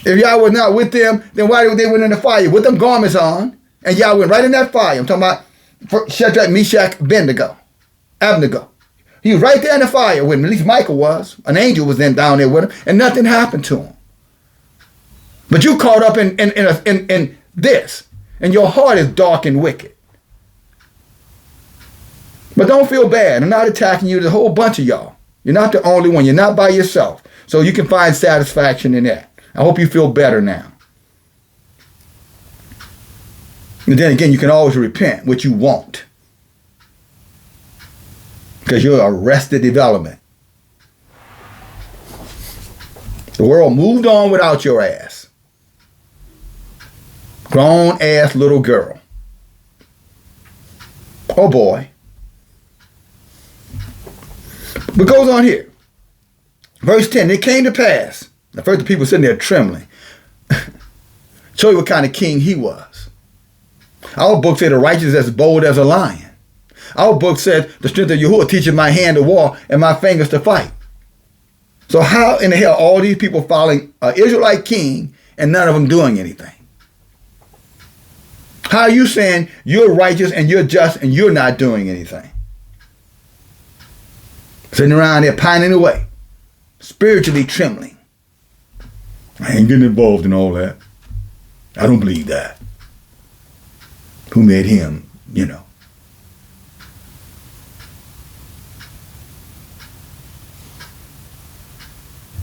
If y'all was not with them, then why did they went in the fire with them garments on? And y'all went right in that fire. I'm talking about Shadrach, Meshach, Abednego. He was right there in the fire with him. At least Michael was. An angel was then down there with him. And nothing happened to him. But you caught up in this. And your heart is dark and wicked. But don't feel bad. I'm not attacking you. There's a whole bunch of y'all. You're not the only one. You're not by yourself. So you can find satisfaction in that. I hope you feel better now. And then again, you can always repent, which you won't. Because you're arrested development. The world moved on without your ass. Grown ass little girl. Oh boy. But goes on here. Verse 10, it came to pass. Now first the people sitting there trembling. Show you what kind of king he was. Our book said the righteous is as bold as a lion. Our book said the strength of Yahuwah teaches my hand to war and my fingers to fight. So how in the hell all these people following an Israelite king and none of them doing anything? How are you saying you're righteous and you're just and you're not doing anything? Sitting around there pining away, spiritually trembling. I ain't getting involved in all that. I don't believe that. Who made him, you know?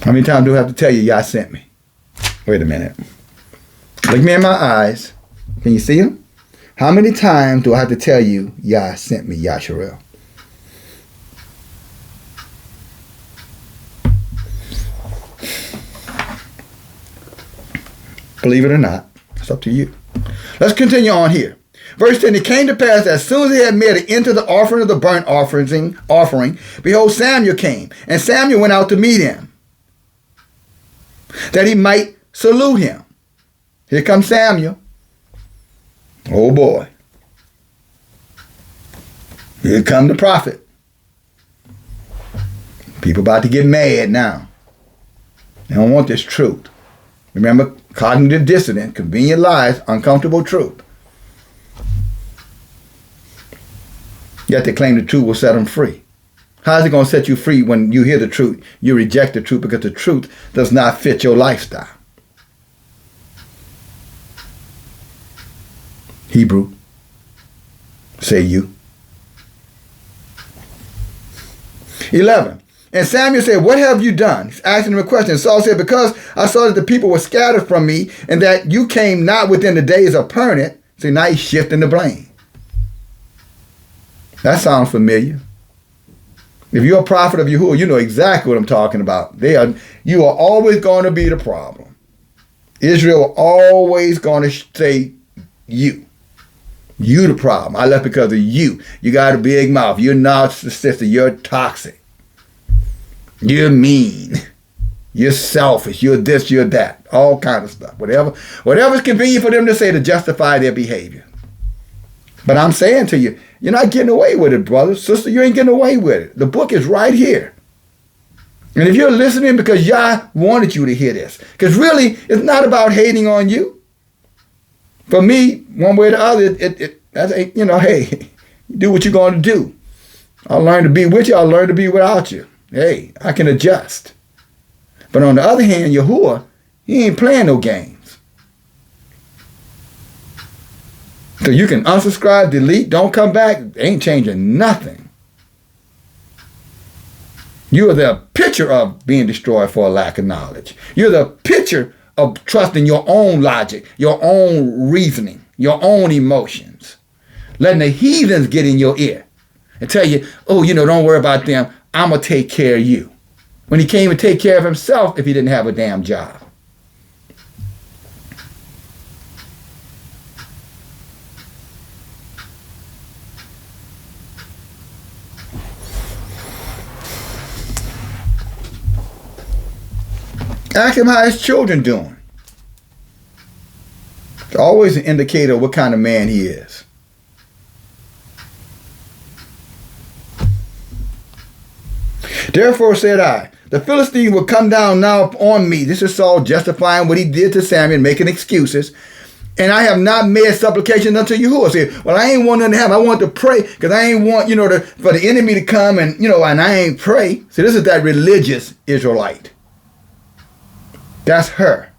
How many times do I have to tell you, Yah sent me? Wait a minute. Look me in my eyes. Can you see them? How many times do I have to tell you, Yah sent me, YASHAR'EL? Believe it or not, it's up to you. Let's continue on here. Verse 10, it came to pass, as soon as he had made it into the offering of the burnt offering, behold, Samuel came, and Samuel went out to meet him, that he might salute him. Here comes Samuel. Oh boy. Here come the prophet. People about to get mad now. They don't want this truth. Remember, cognitive dissonance, convenient lies, uncomfortable truth. Yet they claim the truth will set them free. How is it going to set you free when you hear the truth? You reject the truth because the truth does not fit your lifestyle. Hebrew, say you. 11. And Samuel said, what have you done? He's asking him a question. Saul said, because I saw that the people were scattered from me and that you came not within the days appointed. See, now he's shifting the blame. That sounds familiar. If you're a prophet of Yahuwah, you know exactly what I'm talking about. You are always going to be the problem. Israel always going to say you. You the problem. I left because of you. You got a big mouth. You're narcissistic. You're toxic. You're mean. You're selfish. You're this, you're that. All kind of stuff. Whatever's convenient for them to say to justify their behavior. But I'm saying to you, you're not getting away with it, brother. Sister, you ain't getting away with it. The book is right here. And if you're listening because Yah wanted you to hear this, because really, it's not about hating on you. For me, one way or the other, you know, hey, do what you're going to do. I'll learn to be with you. I'll learn to be without you. Hey, I can adjust. But on the other hand, Yahuwah, he ain't playing no games. So you can unsubscribe, delete, don't come back. Ain't changing nothing. You are the picture of being destroyed for a lack of knowledge. You're the picture of trusting your own logic, your own reasoning, your own emotions. Letting the heathens get in your ear and tell you, oh, you know, don't worry about them. I'm going to take care of you. When he can't even take care of himself if he didn't have a damn job. Ask him how his children doing. It's always an indicator of what kind of man he is. Therefore said I, the Philistine will come down now on me. This is Saul justifying what he did to Samuel, making excuses. And I have not made supplication unto Yahuwah. Say, well, I ain't want nothing to happen. I want to pray because I ain't want, for the enemy to come and, and I ain't pray. See, this is that religious Israelite. That's her.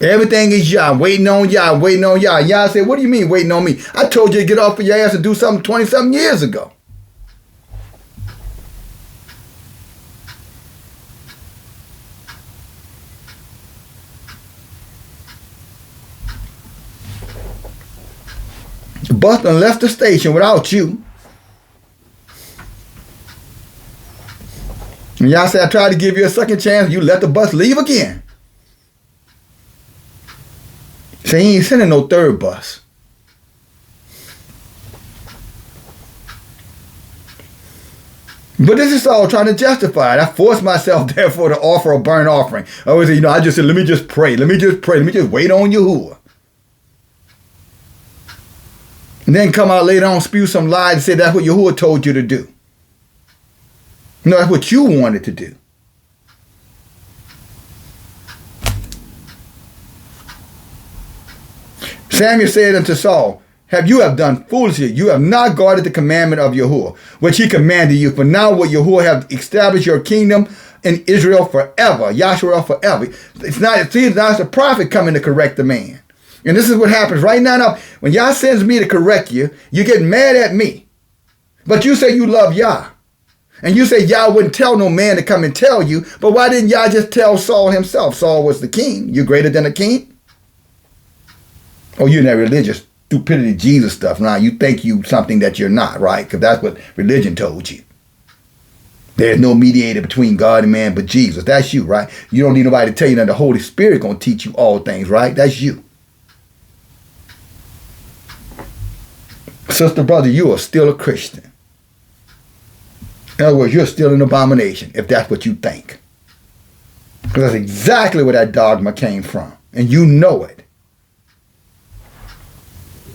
Everything is Yah. Waiting on Yah. Waiting on Yah. Yah said, what do you mean waiting on me? I told you to get off of your ass and do something 20-something years ago. The bus done left the station without you. And y'all said I tried to give you a second chance. You let the bus leave again. So he ain't sending no third bus. But this is all trying to justify it. I forced myself, therefore, to offer a burnt offering. I always say, I just said, let me just pray. Let me just pray. Let me just wait on Yahuwah. And then come out later on, spew some lies and say that's what Yahuwah told you to do. No, that's what you wanted to do. Samuel said unto Saul, you have done foolishly. You have not guarded the commandment of Yahuwah, which he commanded you. For now will Yahuwah have established your kingdom in Israel forever. YASHAR'EL forever. It's not the prophet coming to correct the man. And this is what happens right now. When Yah sends me to correct you, you get mad at me. But you say you love Yah. And you say Yah wouldn't tell no man to come and tell you. But why didn't Yah just tell Saul himself? Saul was the king. You greater than a king? Oh, you're in that religious stupidity Jesus stuff. Now you think you something that you're not, right? Because that's what religion told you. There's no mediator between God and man but Jesus. That's you, right? You don't need nobody to tell you that the Holy Spirit going to teach you all things, right? That's you. Sister, brother, you are still a Christian. In other words, you're still an abomination if that's what you think. Because that's exactly where that dogma came from. And you know it.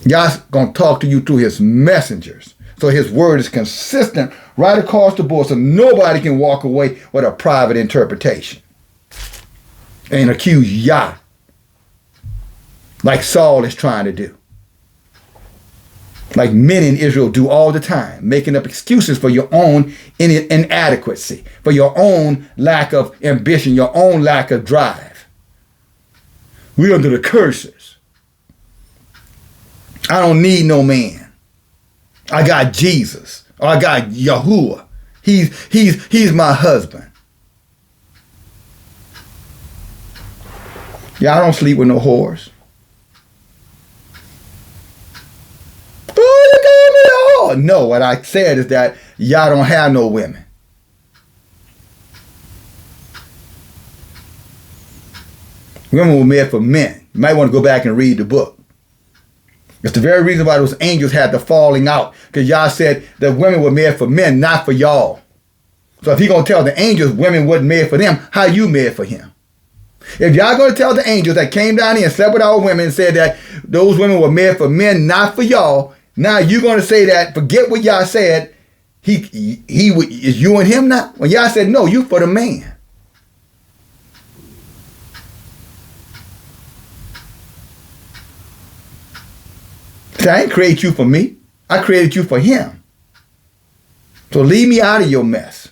Yah's going to talk to you through his messengers. So his word is consistent right across the board. So nobody can walk away with a private interpretation and accuse Yah like Saul is trying to do. Like men in Israel do all the time, making up excuses for your own inadequacy, for your own lack of ambition, your own lack of drive. We're under the curses. I don't need no man. I got Jesus. Or I got Yahuwah. He's my husband. Yeah, I don't sleep with no whores. Oh, no, what I said is that y'all don't have no women. Women were made for men. You might want to go back and read the book. It's the very reason why those angels had the falling out. Because y'all said that women were made for men, not for y'all. So if he going to tell the angels women wasn't made for them, how you made for him? If y'all going to tell the angels that came down here and slept with our women and said that those women were made for men, not for y'all, now you're going to say that, forget what y'all said, he is you and him now? When y'all said, no, you for the man. See, I didn't create you for me. I created you for him. So leave me out of your mess.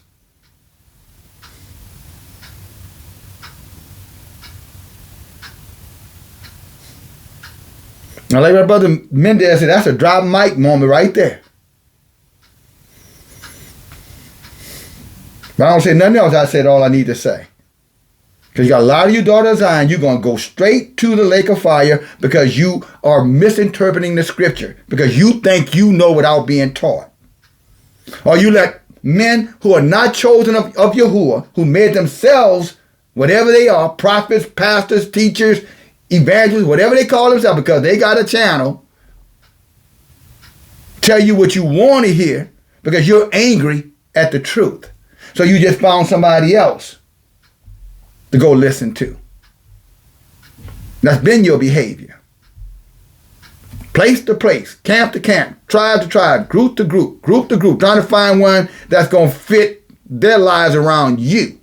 Now, like my brother Mendez said, that's a drop mic moment right there. But I don't say nothing else. I said all I need to say. Because you got a lot of you daughters of Zion, you're going to go straight to the lake of fire because you are misinterpreting the scripture. Because you think you know without being taught. Or you let men who are not chosen of Yahuwah, who made themselves whatever they are, prophets, pastors, teachers, evangelists, whatever they call themselves, because they got a channel, tell you what you want to hear because you're angry at the truth. So you just found somebody else to go listen to. That's been your behavior. Place to place, camp to camp, tribe to tribe, group to group, trying to find one that's going to fit their lives around you.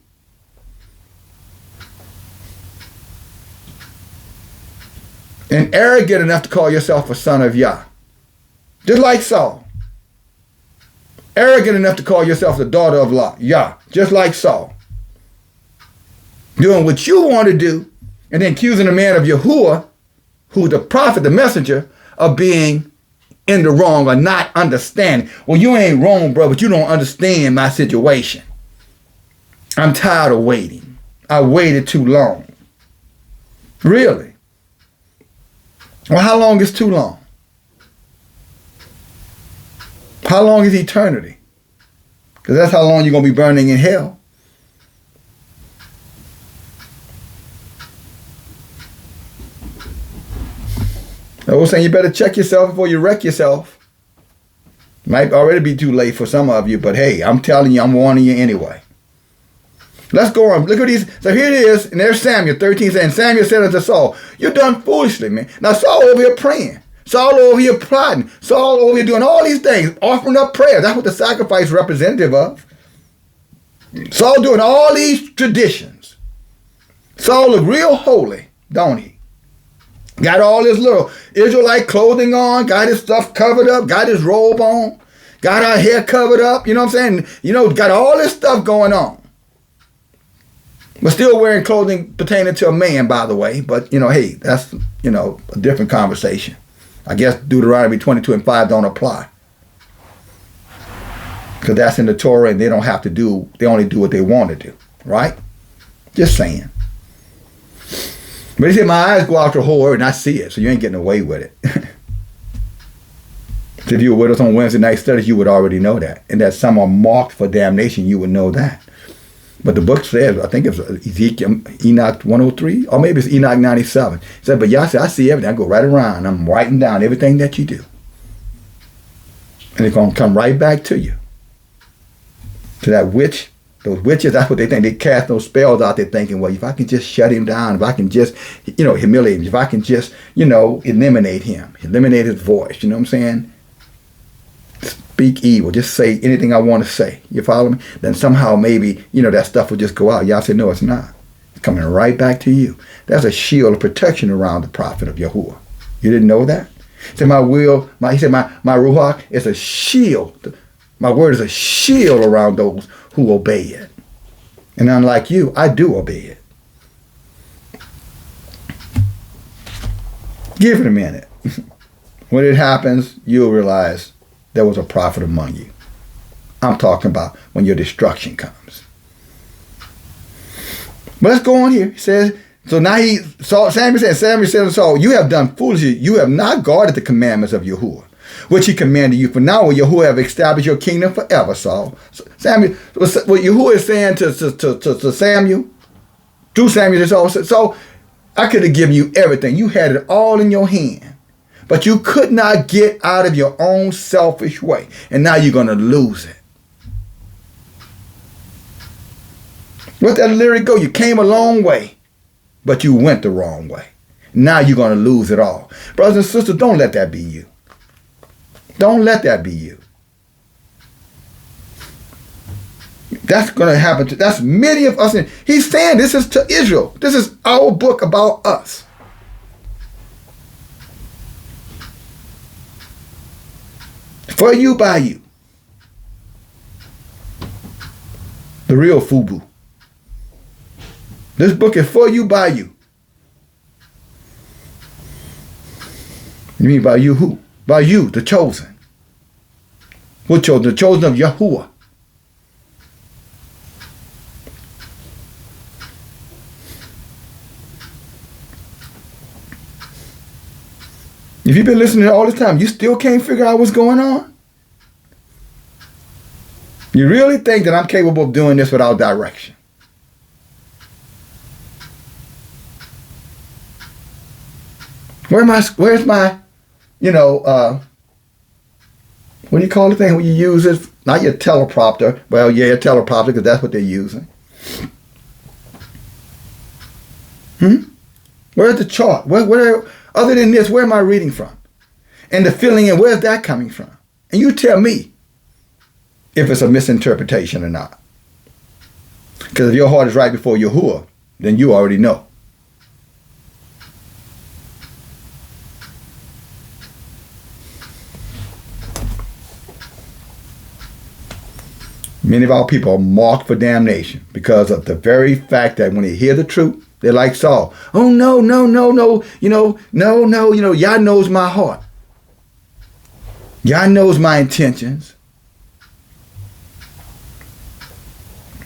And arrogant enough to call yourself a son of Yah. Just like Saul. Arrogant enough to call yourself the daughter of Yah. Just like Saul. Doing what you want to do and then accusing the man of Yahuwah, who's the prophet, the messenger, of being in the wrong or not understanding. Well, you ain't wrong, bro, but you don't understand my situation. I'm tired of waiting. I waited too long. Really? Well, how long is too long? How long is eternity? Because that's how long you're going to be burning in hell. I was saying you better check yourself before you wreck yourself. Might already be too late for some of you, but hey, I'm telling you, I'm warning you anyway. Let's go on. Look at these. So here it is, and there's Samuel 13, and Samuel said unto Saul, you're done foolishly, man. Now Saul over here praying. Saul over here plotting. Saul over here doing all these things, offering up prayer. That's what the sacrifice is representative of. Saul doing all these traditions. Saul look real holy, don't he? Got all his little Israelite clothing on, got his stuff covered up, got his robe on, got our hair covered up, you know what I'm saying? You know, got all this stuff going on. But still wearing clothing pertaining to a man, by the way. But, you know, hey, that's, you know, a different conversation. I guess Deuteronomy 22:5 don't apply. Because that's in the Torah and they don't have to do, they only do what they want to do. Right? Just saying. But he said, my eyes go out to whore and I see it. So you ain't getting away with it. If you were with us on Wednesday night studies, you would already know that. And that some are marked for damnation, you would know that. But the book says, I think it's Ezekiel, Enoch 103, or maybe it's Enoch 97. He said, but Yah said, I see everything. I go right around. I'm writing down everything that you do. And it's going to come right back to you. To that witch, those witches, that's what they think. They cast those spells out there thinking, well, if I can just shut him down, if I can just, you know, humiliate him, if I can just, you know, eliminate him, eliminate his voice, you know what I'm saying? Speak evil, just say anything I want to say. You follow me? Then somehow maybe, you know, that stuff will just go out. Y'all say, no, it's not. It's coming right back to you. There's a shield of protection around the prophet of Yahuwah. You didn't know that? He said, he said, my Ruach is a shield. My word is a shield around those who obey it. And unlike you, I do obey it. Give it a minute. When it happens, you'll realize there was a prophet among you. I'm talking about when your destruction comes. But let's go on here. He says, so now Samuel said to Saul, you have done foolishly. You have not guarded the commandments of Yahuwah, which he commanded you. For now will Yahuwah have established your kingdom forever, Saul. So Samuel, what Yahuwah is saying to Samuel, through Samuel to Saul, so I could have given you everything. You had it all in your hand. But you could not get out of your own selfish way. And now you're going to lose it. Let that lyric go. You came a long way, but you went the wrong way. Now you're going to lose it all. Brothers and sisters, don't let that be you. Don't let that be you. That's going to happen to, that's many of us. He's saying this is to Israel. This is our book about us. For you, by you. The real FUBU. This book is for you, by you. You mean by you who? By you, the chosen. What chosen? The chosen of Yahuwah. If you've been listening all this time, you still can't figure out what's going on? You really think that I'm capable of doing this without direction? Where's my, you know, what do you call the thing when you use it? Not your teleprompter. Well, yeah, teleprompter, because that's what they're using. Where's the chart? Where, other than this, where am I reading from? And the filling in, where's that coming from? And you tell me if it's a misinterpretation or not. Because if your heart is right before Yahuwah, then you already know. Many of our people are marked for damnation because of the very fact that when they hear the truth, they're like Saul. Oh, no, Yah knows my heart. Yah knows my intentions.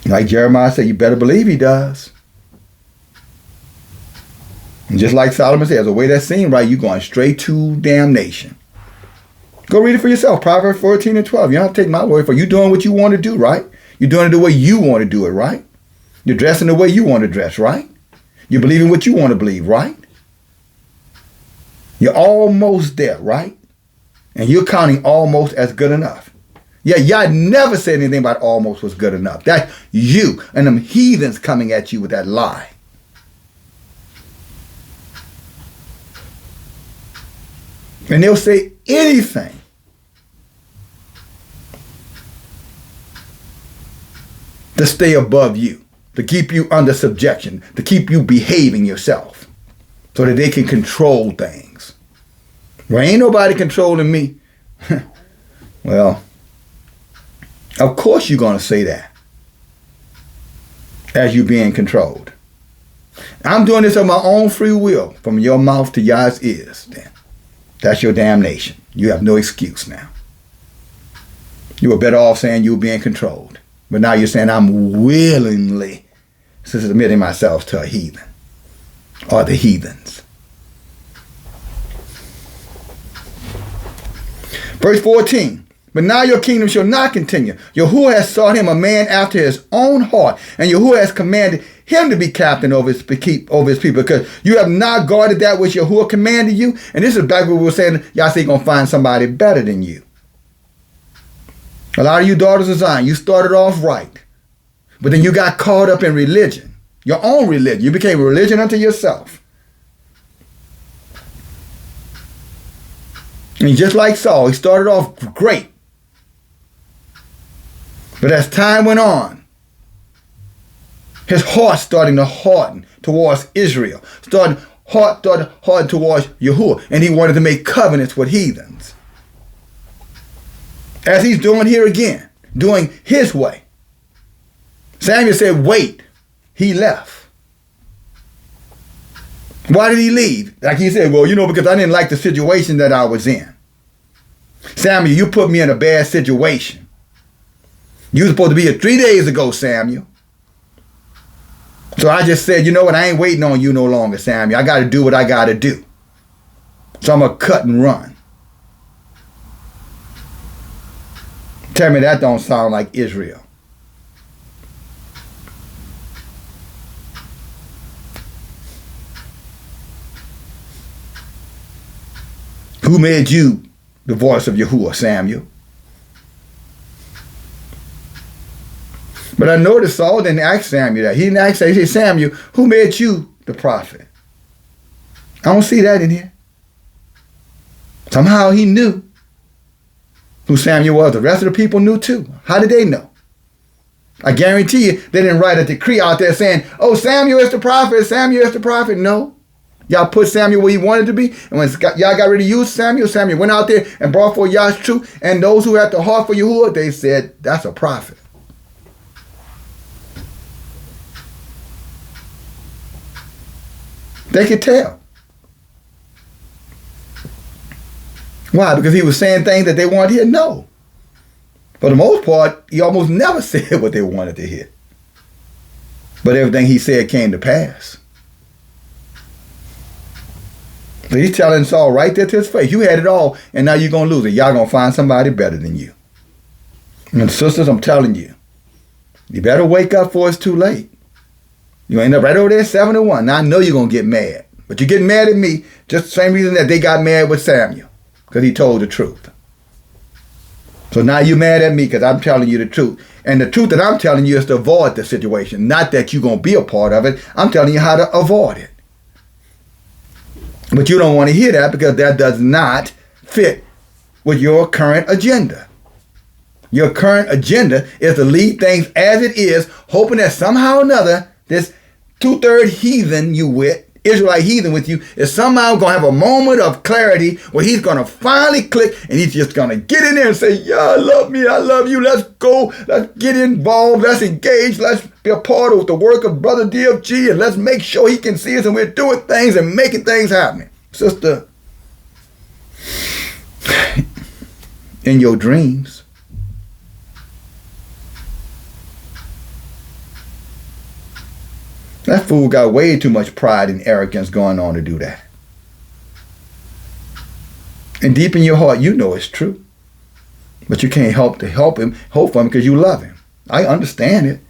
Like Jeremiah said, you better believe he does. And just like Solomon says, the way that seems right, you're going straight to damnation. Go read it for yourself. Proverbs 14 and 12. You don't have to take my word for it. You're doing what you want to do, right? You're doing it the way you want to do it, right? You're dressing the way you want to dress, right? You're believing what you want to believe, right? You're almost there, right? And you're counting almost as good enough. Yeah, Yah never said anything about almost was good enough. That's you and them heathens coming at you with that lie. And they'll say anything to stay above you, to keep you under subjection, to keep you behaving yourself. so that they can control things. Well, ain't nobody controlling me. Well, of course you're going to say that as you being controlled. I'm doing this of my own free will, from your mouth to Yah's ears. Then that's your damnation. You have no excuse now. You were better off saying you were being controlled. But now you're saying I'm willingly submitting myself to a heathen or the heathens. Verse 14. But now your kingdom shall not continue. Yahuwah has sought him a man after his own heart, and Yahuwah has commanded him to be captain over his people, because you have not guarded that which Yahuwah commanded you. And this is back when we were saying, y'all say you're going to find somebody better than you. A lot of you daughters of Zion, you started off right, but then you got caught up in religion, your own religion. You became a religion unto yourself. And just like Saul, he started off great. But as time went on, his heart starting to harden towards Israel, started harden towards Yahuwah, and he wanted to make covenants with heathens. As he's doing here again, doing his way. Samuel said, wait. He left. Why did he leave? Like he said, well, because I didn't like the situation that I was in. Samuel, you put me in a bad situation. You were supposed to be here 3 days ago, Samuel. So I just said, you know what? I ain't waiting on you no longer, Samuel. I got to do what I got to do. So I'm going to cut and run. Tell me that don't sound like Israel. Who made you the voice of Yahuwah, Samuel? But I noticed Saul didn't ask Samuel that. He didn't ask, he said, Samuel, who made you the prophet? I don't see that in here. Somehow he knew who Samuel was. The rest of the people knew too. How did they know? I guarantee you they didn't write a decree out there saying, oh, Samuel is the prophet, Samuel is the prophet. No. Y'all put Samuel where he wanted to be. And when y'all got ready to use Samuel, Samuel went out there and brought forth Yah's truth. And those who had the heart for Yahuwah, they said, that's a prophet. They could tell. Why? Because he was saying things that they wanted to hear? No. For the most part, he almost never said what they wanted to hear. But everything he said came to pass. So he's telling Saul right there to his face, you had it all, and now you're going to lose it. Y'all going to find somebody better than you. And sisters, I'm telling you, you better wake up before it's too late. You end up right over there at 7-1. Now I know you're going to get mad. But you're getting mad at me just the same reason that they got mad with Samuel. Because he told the truth. So now you're mad at me because I'm telling you the truth. And the truth that I'm telling you is to avoid the situation. Not that you're going to be a part of it. I'm telling you how to avoid it. But you don't want to hear that because that does not fit with your current agenda. Your current agenda is to leave things as it is, hoping that somehow or another, this 2/3 heathen you with, Israelite heathen with you, is somehow going to have a moment of clarity where he's going to finally click and he's just going to get in there and say, yeah, I love me, I love you, let's go, let's get involved, let's engage, let's be a part of the work of Brother DFG, and let's make sure he can see us and we're doing things and making things happen. Sister, in your dreams, that fool got way too much pride and arrogance going on to do that. And deep in your heart, you know it's true. But you can't help for him because you love him. I understand it.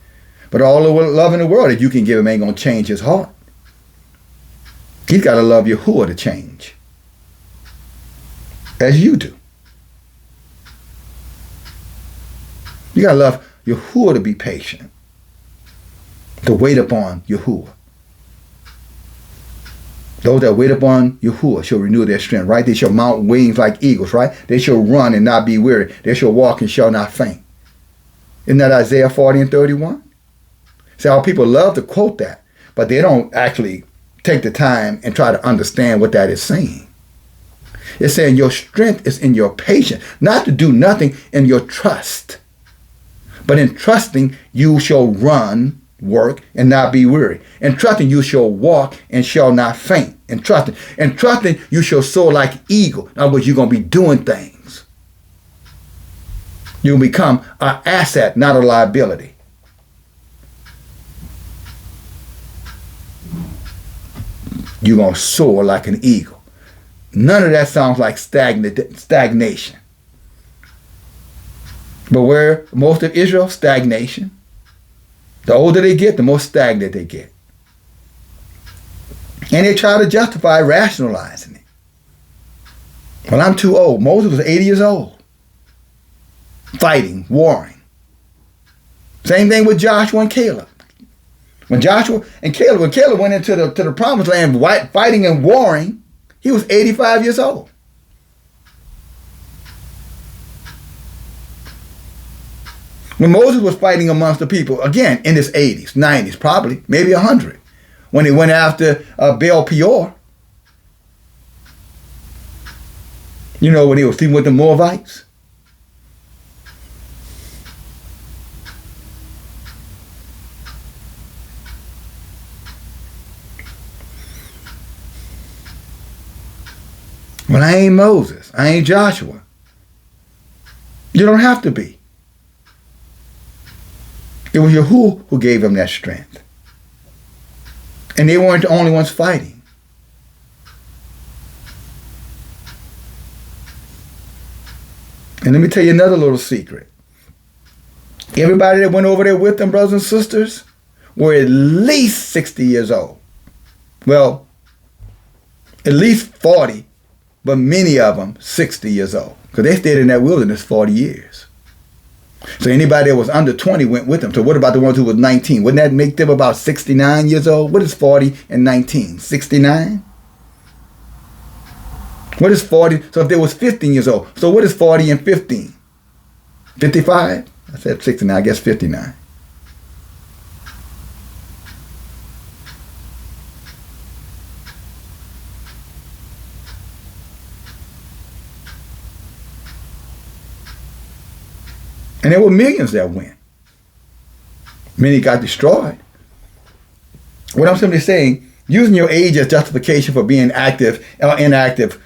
But all the love in the world that you can give him ain't going to change his heart. He's got to love Yahuwah to change. As you do. You got to love Yahuwah to be patient. To wait upon Yahuwah. Those that wait upon Yahuwah shall renew their strength, right? They shall mount wings like eagles, right? They shall run and not be weary. They shall walk and shall not faint. Isn't that Isaiah 40 and 31? See how people love to quote that, but they don't actually take the time and try to understand what that is saying. It's saying your strength is in your patience, not to do nothing in your trust. But in trusting, you shall run, work, and not be weary. In trusting, you shall walk and shall not faint. In trusting, you shall soar like eagle. In other words, you're going to be doing things. You'll become an asset, not a liability. You're going to soar like an eagle. None of that sounds like stagnation. But where most of Israel, stagnation. The older they get, the more stagnant they get. And they try to justify rationalizing it. Well, I'm too old. Moses was 80 years old. Fighting, warring. Same thing with Joshua and Caleb. When Caleb went into the promised land fighting and warring, he was 85 years old. When Moses was fighting amongst the people, again, in his 80s, 90s, probably, maybe 100, when he went after Baal Peor, you know, when he was sleeping with the Moabites. Well, I ain't Moses. I ain't Joshua. You don't have to be. It was Yahuwah who gave them that strength. And they weren't the only ones fighting. And let me tell you another little secret. Everybody that went over there with them, brothers and sisters, were at least 60 years old. Well, at least 40, but many of them 60 years old. Because they stayed in that wilderness 40 years. So anybody that was under 20 went with them. So what about the ones who was 19? Wouldn't that make them about 69 years old? What is 40 and 19? 69? What is 40? So if they was 15 years old, so what is 40 and 15? 55? I said 69, I guess 59. And there were millions that went. Many got destroyed. What I'm simply saying, using your age as justification for being active or inactive,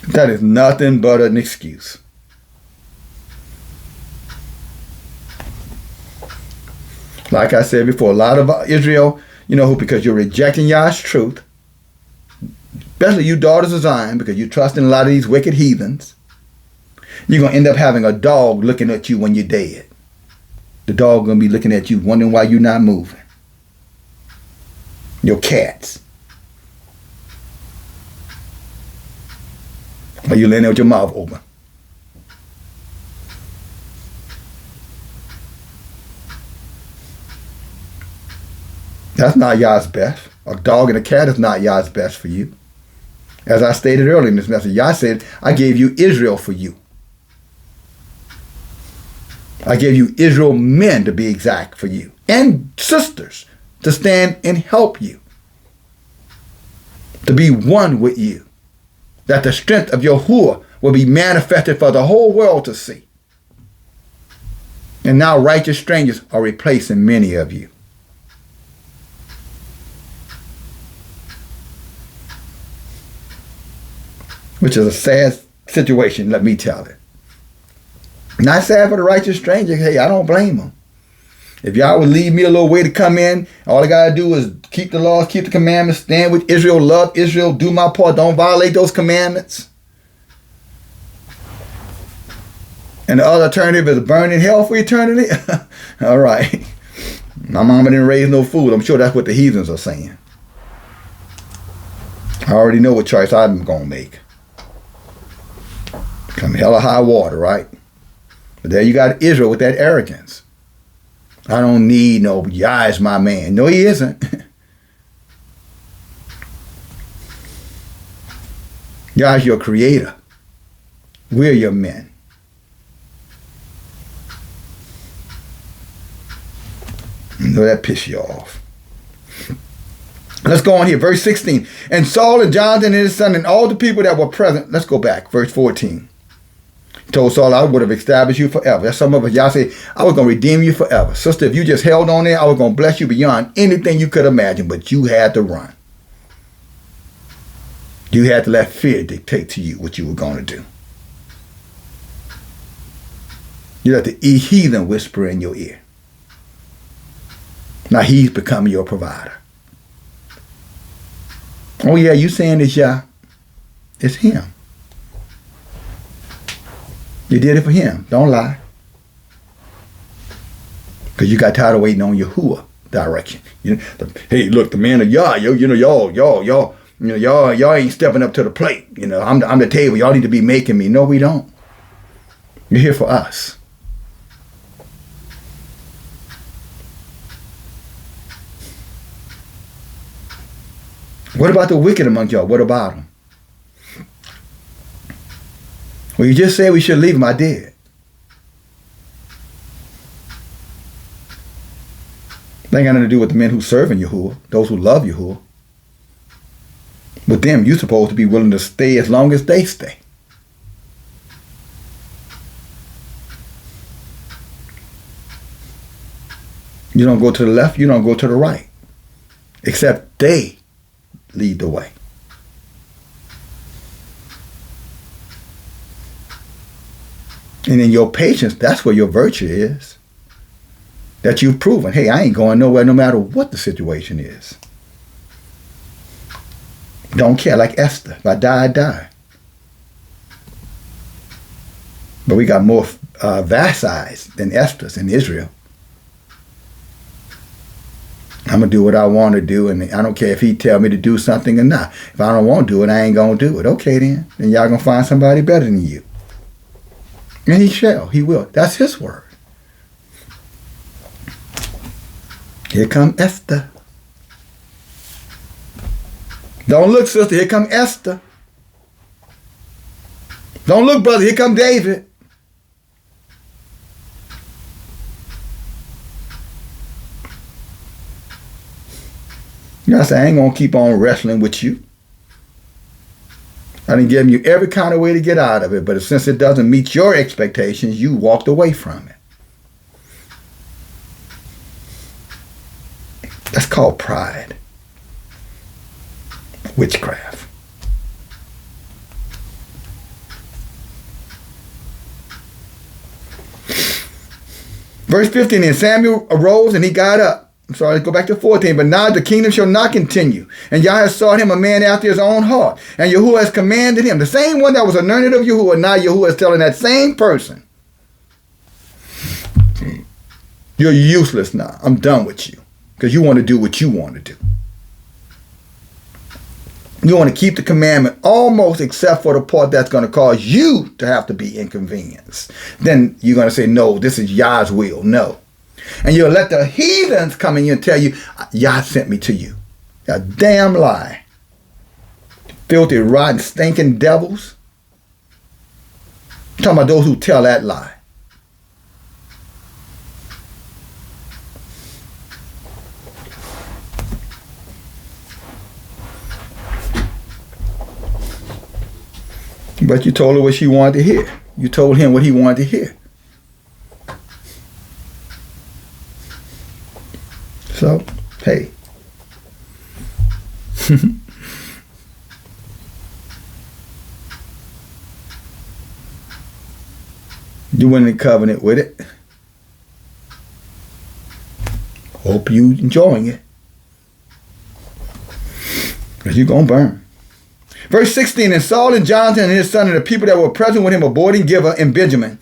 that is nothing but an excuse. Like I said before, a lot of Israel, because you're rejecting Yah's truth, especially you daughters of Zion, because you trust in a lot of these wicked heathens, you're going to end up having a dog looking at you when you're dead. The dog going to be looking at you, wondering why you're not moving. Your cats. Or you laying there with your mouth open. That's not Yah's best. A dog and a cat is not Yah's best for you. As I stated earlier in this message, Yah said, I gave you Israel for you. I gave you Israel men, to be exact, for you. And sisters to stand and help you. To be one with you. That the strength of Yahuwah will be manifested for the whole world to see. And now righteous strangers are replacing many of you. Which is a sad situation, let me tell it. Not sad for the righteous stranger. Hey, I don't blame them. If y'all would leave me a little way to come in, all I got to do is keep the laws, keep the commandments, stand with Israel, love Israel, do my part, don't violate those commandments. And the other alternative is burn in hell for eternity? All right. My mama didn't raise no food. I'm sure that's what the heathens are saying. I already know what choice I'm going to make. Come hell or high water, right? But there you got Israel with that arrogance. I don't need no, Yah is my man. No, he isn't. Yah is your creator. We're your men. And know that pissed you off. Let's go on here. Verse 16. And Saul and Jonathan and his son and all the people that were present. Let's go back. Verse 14. He told Saul, I would have established you forever. That's some of us. Y'all say, I was going to redeem you forever. Sister, if you just held on there, I was going to bless you beyond anything you could imagine. But you had to run. You had to let fear dictate to you what you were going to do. You let the heathen whisper in your ear. Now he's becoming your provider. Oh yeah, you saying this, Yah? It's him. You did it for him. Don't lie. Because you got tired of waiting on Yahuwah direction. Hey, look, the man of Yah, y'all ain't stepping up to the plate. I'm the table. Y'all need to be making me. No, we don't. You're here for us. What about the wicked among y'all? What about them? Well, you just said we should leave them. I did. That ain't got nothing to do with the men who serve in Yahuwah, those who love Yahuwah. With them, you're supposed to be willing to stay as long as they stay. You don't go to the left, you don't go to the right. Except they lead the way. And in your patience, that's where your virtue is. That you've proven, hey, I ain't going nowhere no matter what the situation is. Don't care, like Esther. If I die, I die. But we got more vassals than Esther's in Israel. I'm going to do what I want to do, and I don't care if he tell me to do something or not. If I don't want to do it, I ain't going to do it. Okay, then. Then y'all going to find somebody better than you. And he shall. He will. That's his word. Here come Esther. Don't look, sister. Here come Esther. Don't look, brother. Here come David. I said, I ain't going to keep on wrestling with you. I done given you every kind of way to get out of it, but since it doesn't meet your expectations, you walked away from it. That's called pride. Witchcraft. Verse 15, and Samuel arose and he got up. I'm sorry, let's go back to 14. But now the kingdom shall not continue. And Yah has sought him a man after his own heart. And Yahuwah has commanded him. The same one that was anointed of Yahuwah, now Yahuwah is telling that same person, you're useless now. I'm done with you. Because you want to do what you want to do. You want to keep the commandment almost except for the part that's going to cause you to have to be inconvenienced. Then you're going to say, no, this is Yah's will. No. And you'll let the heathens come in and tell you, Yah sent me to you. A damn lie. Filthy, rotten, stinking devils. I'm talking about those who tell that lie. But you told her what she wanted to hear. You told him what he wanted to hear. So, hey. You went in covenant with it. Hope you enjoying it. Because you're going to burn. Verse 16, and Saul and Jonathan and his son and the people that were present with him aboard in Gibeah in Benjamin,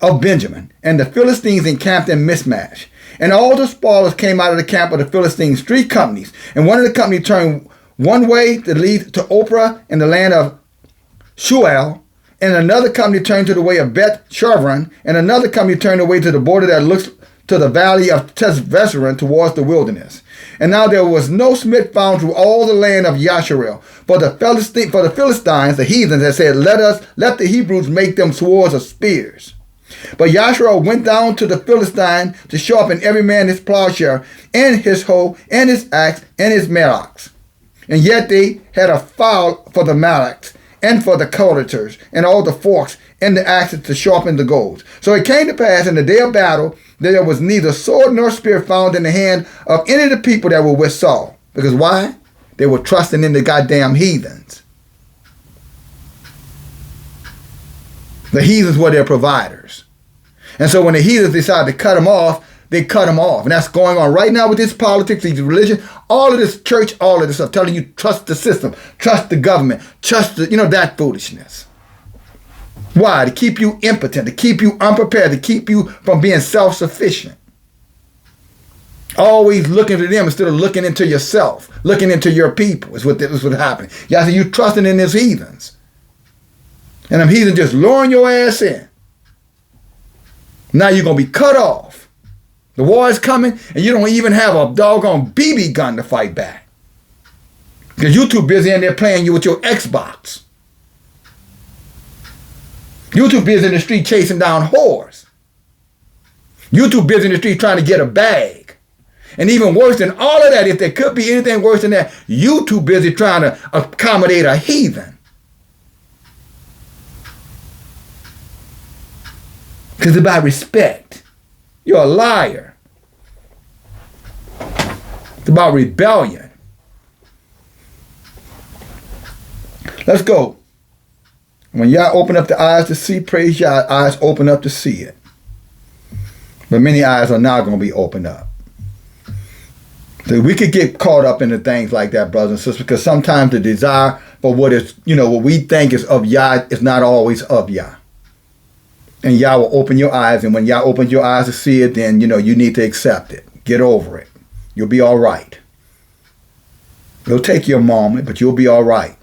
and the Philistines encamped in Michmash. And all the spoilers came out of the camp of the Philistines, 3 companies. And one of the companies turned one way to lead to Oprah in the land of Shual. And another company turned to the way of Beth Shavran. And another company turned away to the border that looks to the valley of Tesvesaran towards the wilderness. And now there was no smith found through all the land of YASHAR'EL. For the Philistines, the heathens, that said, let the Hebrews make them swords of spears. But YASHAR'EL went down to the Philistine to sharpen every man his plowshare, and his hoe, and his axe, and his mattocks. And yet they had a file for the mattocks, and for the culters, and all the forks, and the axes to sharpen the goads. So it came to pass in the day of battle that there was neither sword nor spear found in the hand of any of the people that were with Saul. Because why? They were trusting in the goddamn heathens. The heathens were their providers. And so when the heathens decided to cut them off, they cut them off. And that's going on right now with this politics, these religion, all of this church, all of this stuff, telling you trust the system, trust the government, trust the, that foolishness. Why? To keep you impotent, to keep you unprepared, to keep you from being self-sufficient. Always looking to them instead of looking into yourself, looking into your people is what happening. Y'all see, you trusting in these heathens. And them heathens just luring your ass in. Now you're going to be cut off. The war is coming, and you don't even have a doggone BB gun to fight back. Because you're too busy in there playing you with your Xbox. You're too busy in the street chasing down whores. You're too busy in the street trying to get a bag. And even worse than all of that, if there could be anything worse than that, you too busy trying to accommodate a heathen. Because it's about respect. You're a liar. It's about rebellion. Let's go. When y'all open up the eyes to see, praise y'all, eyes open up to see it. But many eyes are not going to be opened up. So we could get caught up into things like that, brothers and sisters, because sometimes the desire for what is, what we think is of Yah is not always of Yah. And Yah will open your eyes, and when Yah opens your eyes to see it, then, you need to accept it. Get over it. You'll be all right. It'll take you a moment, but you'll be all right.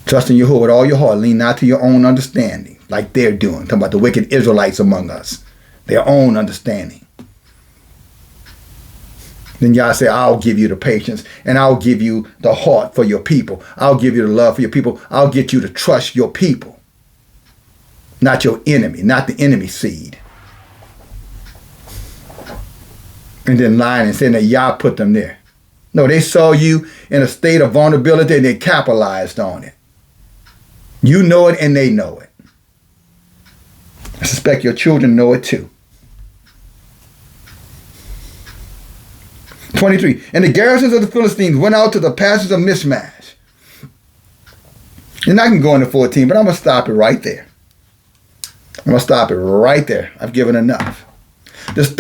Trust in Yahuwah with all your heart. Lean not to your own understanding, like they're doing. Talking about the wicked Israelites among us. Their own understanding. Then Yah say, I'll give you the patience, and I'll give you the heart for your people. I'll give you the love for your people. I'll get you to trust your people. Not your enemy, not the enemy seed. And then lying and saying that Yah put them there. No, they saw you in a state of vulnerability and they capitalized on it. You know it and they know it. I suspect your children know it too. 23. And the garrisons of the Philistines went out to the passes of Michmash. And I can go into 14, but I'm going to stop it right there. I'm going to stop it right there. I've given enough. This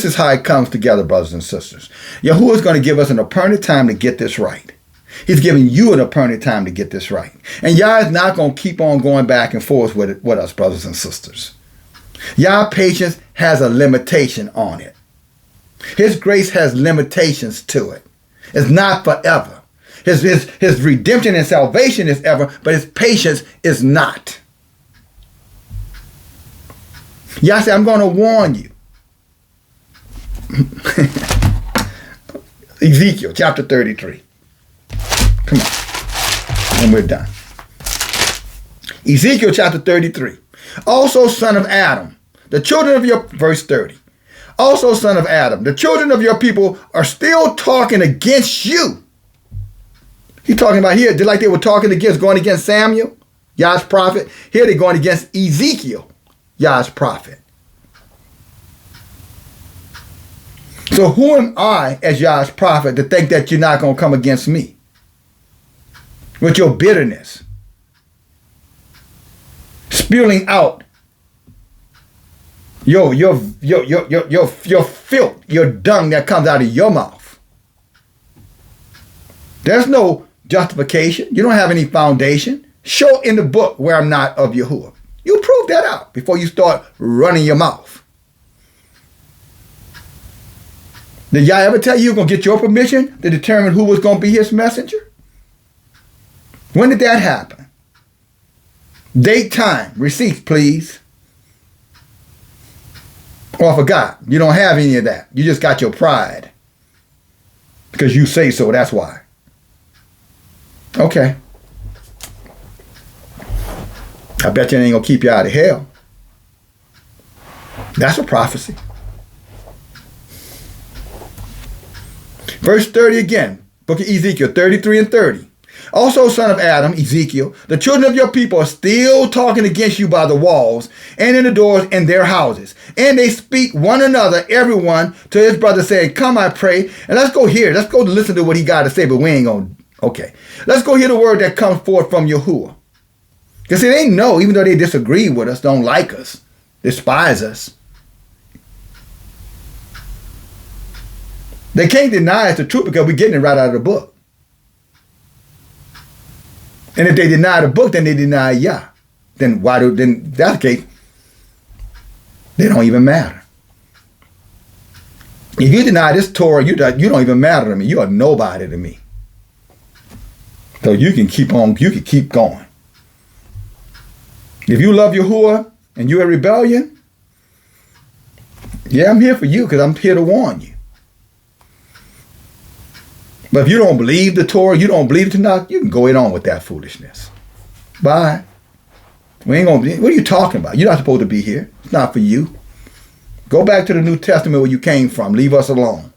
is how it comes together, brothers and sisters. Yahuwah is going to give us an appointed time to get this right. He's giving you an appointed time to get this right. And Yah is not going to keep on going back and forth with us, brothers and sisters. Yah's patience has a limitation on it. His grace has limitations to it. It's not forever. His redemption and salvation is ever, but his patience is not. Yah said, I'm going to warn you. Ezekiel chapter 33. Come on. And we're done. Ezekiel chapter 33. Also, son of Adam, the children of your, verse 30. Also, son of Adam, the children of your people are still talking against you. He's talking about here, just like they were talking against, going against Samuel, Yah's prophet. Here they're going against Ezekiel, Yah's prophet. So who am I as Yah's prophet to think that you're not going to come against me? With your bitterness. Spewing out your filth, your dung that comes out of your mouth. There's no justification. You don't have any foundation. Show in the book where I'm not of Yahuwah. You prove that out before you start running your mouth. Did Yah ever tell you you're going to get your permission to determine who was going to be his messenger? When did that happen? Date, time, receipts, please. Oh, I forgot. You don't have any of that. You just got your pride. Because you say so, that's why. Okay. I bet you it ain't going to keep you out of hell. That's a prophecy. Verse 30 again, book of Ezekiel 33 and 30. Also, son of Adam, Ezekiel, the children of your people are still talking against you by the walls and in the doors in their houses. And they speak one another, everyone, to his brother, saying, come, I pray, and let's go here. Let's go listen to what he got to say, but we ain't going to. Okay. Let's go hear the word that comes forth from Yahuwah. Because they know, even though they disagree with us, don't like us, despise us, they can't deny it's the truth because we're getting it right out of the book. And if they deny the book, then they deny Yah. Then that's the case, they don't even matter. If you deny this Torah, you don't even matter to me. You are nobody to me. So you can keep on, you can keep going. If you love Yahuwah and you're in rebellion, yeah, I'm here for you because I'm here to warn you. But if you don't believe the Torah, you don't believe the Tanakh, you can go on with that foolishness. Bye. We ain't gonna. What are you talking about? You're not supposed to be here. It's not for you. Go back to the New Testament where you came from. Leave us alone.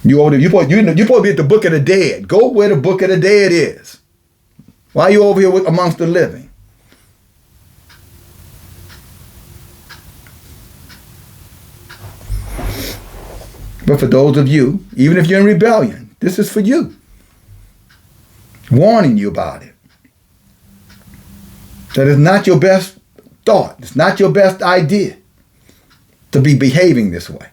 You're supposed to be at the book of the dead. Go where the book of the dead is. Why are you over here amongst the living? But for those of you, even if you're in rebellion, this is for you. Warning you about it. That it's not your best thought. It's not your best idea to be behaving this way.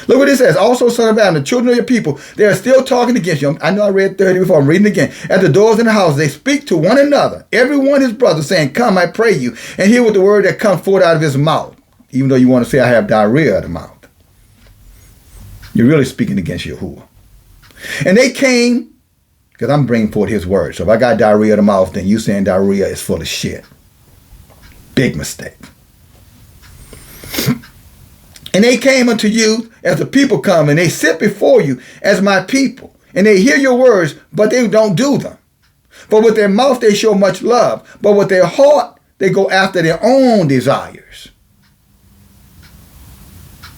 Look what it says. Also, son of Adam, the children of your people, they are still talking against you. I know I read 30 before. I'm reading it again. At the doors in the house, they speak to one another, everyone his brother, saying, come, I pray you, and hear what the word that comes forth out of his mouth. Even though you want to say I have diarrhea of the mouth. You're really speaking against Yahuwah. And they came, because I'm bringing forth his word. So if I got diarrhea of the mouth, then you saying diarrhea is full of shit. Big mistake. And they came unto you as the people come, and they sit before you as my people. And they hear your words, but they don't do them. For with their mouth they show much love, but with their heart they go after their own desires.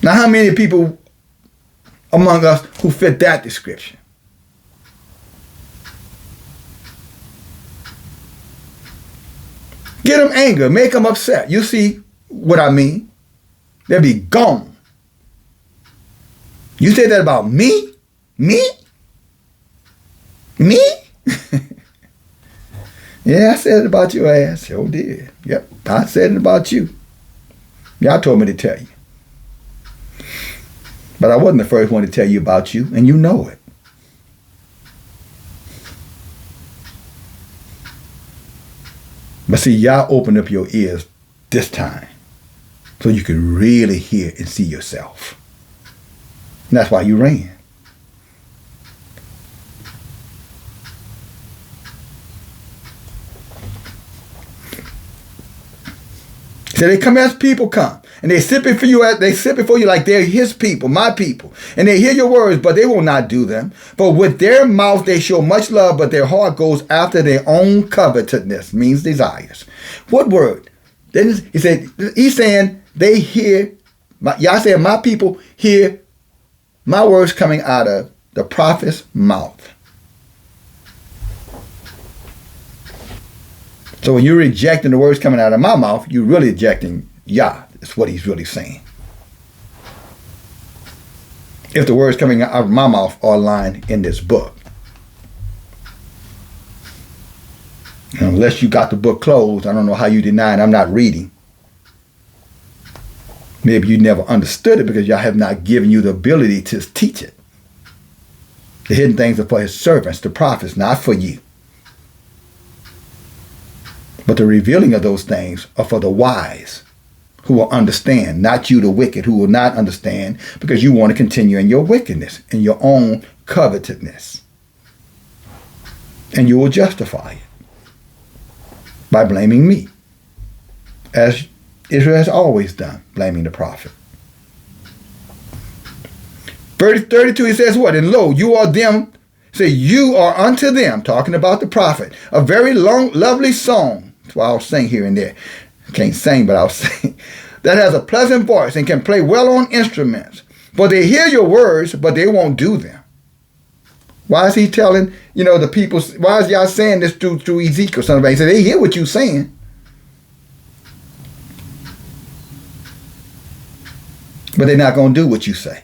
Now how many people among us who fit that description? Get them angry, make them upset. You see what I mean? They'll be gone. You say that about me? Me? Me? Yeah, I said it about your ass. Sure did. Yep, I said it about you. Y'all told me to tell you. But I wasn't the first one to tell you about you, and you know it. But see, y'all opened up your ears this time so you could really hear and see yourself. And that's why you ran. So they come as people come. And they sit before you like they're his people, my people. And they hear your words, but they will not do them. But with their mouth they show much love, but their heart goes after their own covetousness, means desires. What word? Then he said, he's saying they hear, y'all saying my people hear my words coming out of the prophet's mouth. So when you're rejecting the words coming out of my mouth, you're really rejecting Yah. That's what he's really saying. If the words coming out of my mouth are aligned in this book. And unless you got the book closed, I don't know how you deny it. I'm not reading. Maybe you never understood it because Yah have not given you the ability to teach it. The hidden things are for his servants, the prophets, not for you. But the revealing of those things are for the wise, who will understand, not you the wicked, who will not understand because you want to continue in your wickedness, in your own covetousness. And you will justify it by blaming me, as Israel has always done, blaming the prophet. Verse 32, he says what? And lo, you are them, say you are unto them, talking about the prophet, a very long, lovely song, So I'll sing here and there. I can't sing, but I'll sing. That has a pleasant voice and can play well on instruments. For they hear your words, but they won't do them. Why is he telling, the people, why is y'all saying this through Ezekiel? Somebody said, they hear what you're saying. But they're not going to do what you say.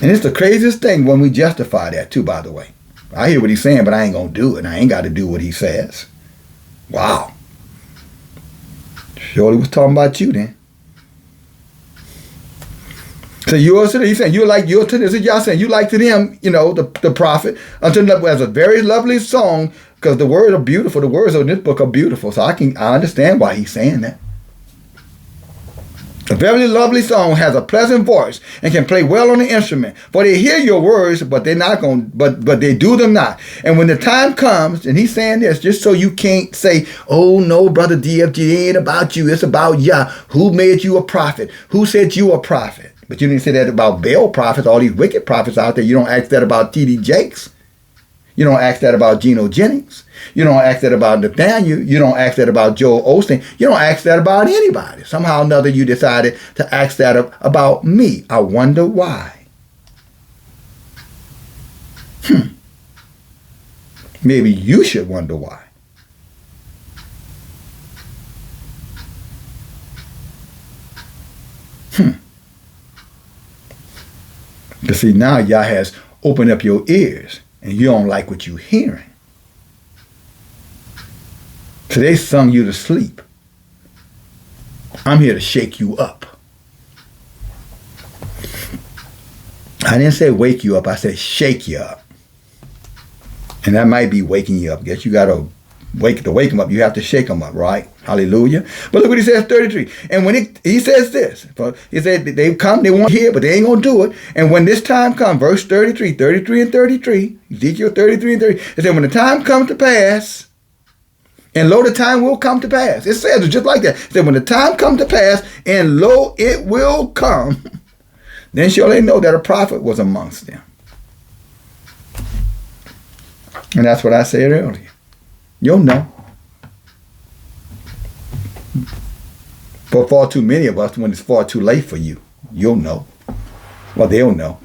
And it's the craziest thing when we justify that too, by the way. I hear what he's saying, but I ain't going to do it. And I ain't got to do what he says. Wow. Surely was talking about you then. So he's saying you're like you're to this. Y'all saying you like to them, the prophet. Until as a very lovely song, because the words are beautiful. The words of this book are beautiful. So I understand why he's saying that. A very lovely song has a pleasant voice and can play well on the instrument. For they hear your words, but they're not going. But they do them not. And when the time comes, and he's saying this, just so you can't say, "Oh no, brother DFG, it ain't about you. It's about Yah. Who made you a prophet? Who said you a prophet?" But you didn't say that about Baal prophets, all these wicked prophets out there. You don't ask that about T.D. Jakes. You don't ask that about Geno Jennings. You don't ask that about Nathaniel. You don't ask that about Joel Osteen. You don't ask that about anybody. Somehow or another you decided to ask that about me. I wonder why. Maybe you should wonder why. You see, now Yah has opened up your ears and you don't like what you're hearing. So they sung you to sleep. I'm here to shake you up. I didn't say wake you up. I said shake you up. And that might be waking you up. Guess you got to wake them up. You have to shake them up, right? Hallelujah. But look what he says, 33. And when he says this, he said they come, they want to hear, but they ain't going to do it. And when this time comes, verse 33 and 33, Ezekiel 33 and 30, it said, when the time comes to pass, and lo, the time will come to pass. It says it just like that. It said, when the time comes to pass, and lo, it will come, then shall they know that a prophet was amongst them. And that's what I said earlier. You'll know. For far too many of us, when it's far too late for you, you'll know. Well, they'll know.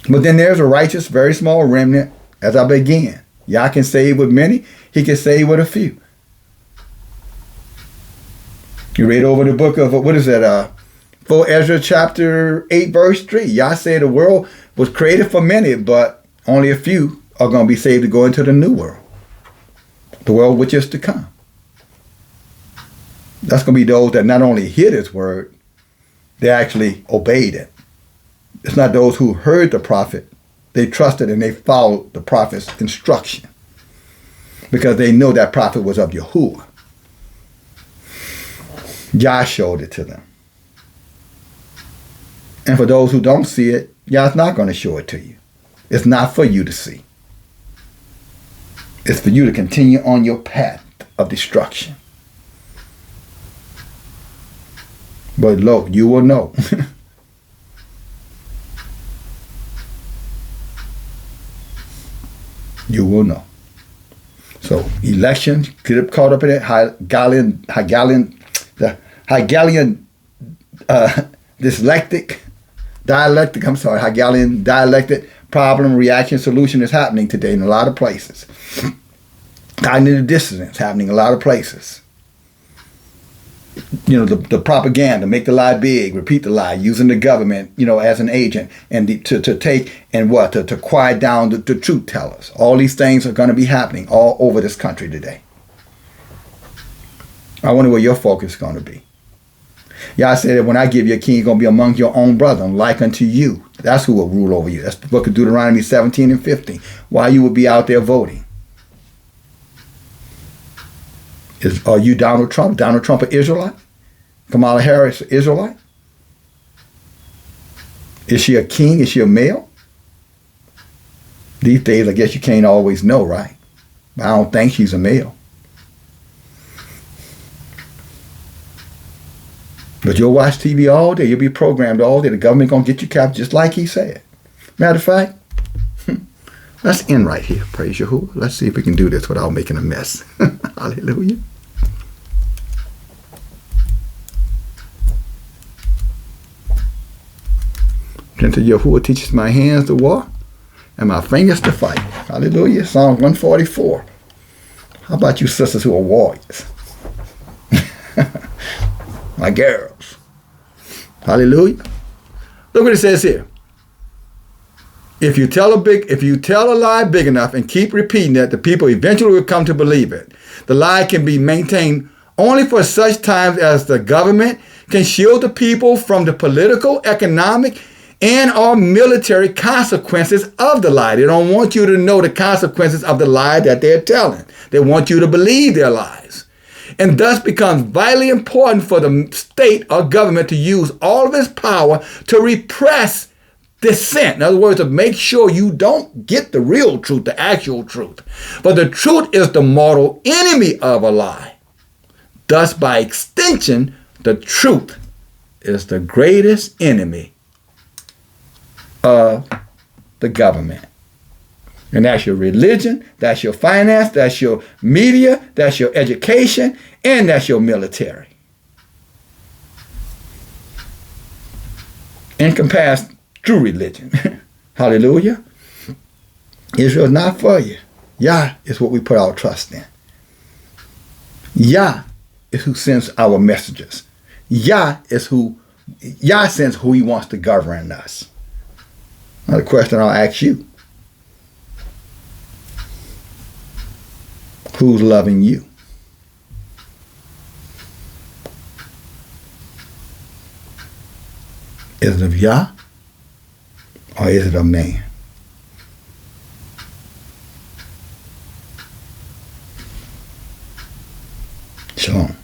But then there's a righteous, very small remnant, as I began. Yah can save with many. He can save with a few. You read over the book of, what is that? 4 Ezra chapter 8, verse 3. Yah said the world was created for many, but only a few are going to be saved to go into the new world. The world which is to come. That's going to be those that not only hear this word, they actually obeyed it. It's not those who heard the prophet. They trusted and they followed the prophet's instruction. Because they know that prophet was of Yahuwah. Yah showed it to them. And for those who don't see it, Yah's not going to show it to you. It's not for you to see. It's for you to continue on your path of destruction. But lo, you will know. You will know. So election, get caught up in it. Hegelian Hegelian dialectic problem, reaction, solution is happening today in a lot of places. Cognitive dissonance happening in a lot of places. The propaganda, make the lie big, repeat the lie, using the government, as an agent, and to take and to quiet down the truth tellers. All these things are going to be happening all over this country today. I wonder where your focus is going to be. Yah said that when I give you a king, you're going to be among your own brethren, like unto you. That's who will rule over you. That's the book of Deuteronomy 17 and 15. Why you would be out there voting. Are you Donald Trump? Donald Trump an Israelite? Kamala Harris an Israelite? Is she a king? Is she a male? These days, I guess you can't always know, right? But I don't think she's a male. But you'll watch TV all day. You'll be programmed all day. The government going to get you captured just like he said. Matter of fact, Let's end right here. Praise Yahuwah. Let's see if we can do this without making a mess. Hallelujah. Until Yahuwah teaches my hands to war and my fingers to fight. Hallelujah. Psalm 144. How about you sisters who are warriors? My girls. Hallelujah. Look what it says here. If you tell a lie big enough and keep repeating it, the people eventually will come to believe it. The lie can be maintained only for such times as the government can shield the people from the political, economic, and or military consequences of the lie. They don't want you to know the consequences of the lie that they're telling. They want you to believe their lies. And thus becomes vitally important for the state or government to use all of its power to repress dissent. In other words, to make sure you don't get the real truth, the actual truth. But the truth is the mortal enemy of a lie. Thus, by extension, the truth is the greatest enemy of the government. And that's your religion, that's your finance, that's your media, that's your education, and that's your military. In comparison, true religion. Hallelujah. Israel is not for you. Yah is what we put our trust in. Yah is who sends our messengers. Yah sends who he wants to govern us. Now the question I'll ask you. Who's loving you? Is it of Yah or is it of man? Shalom.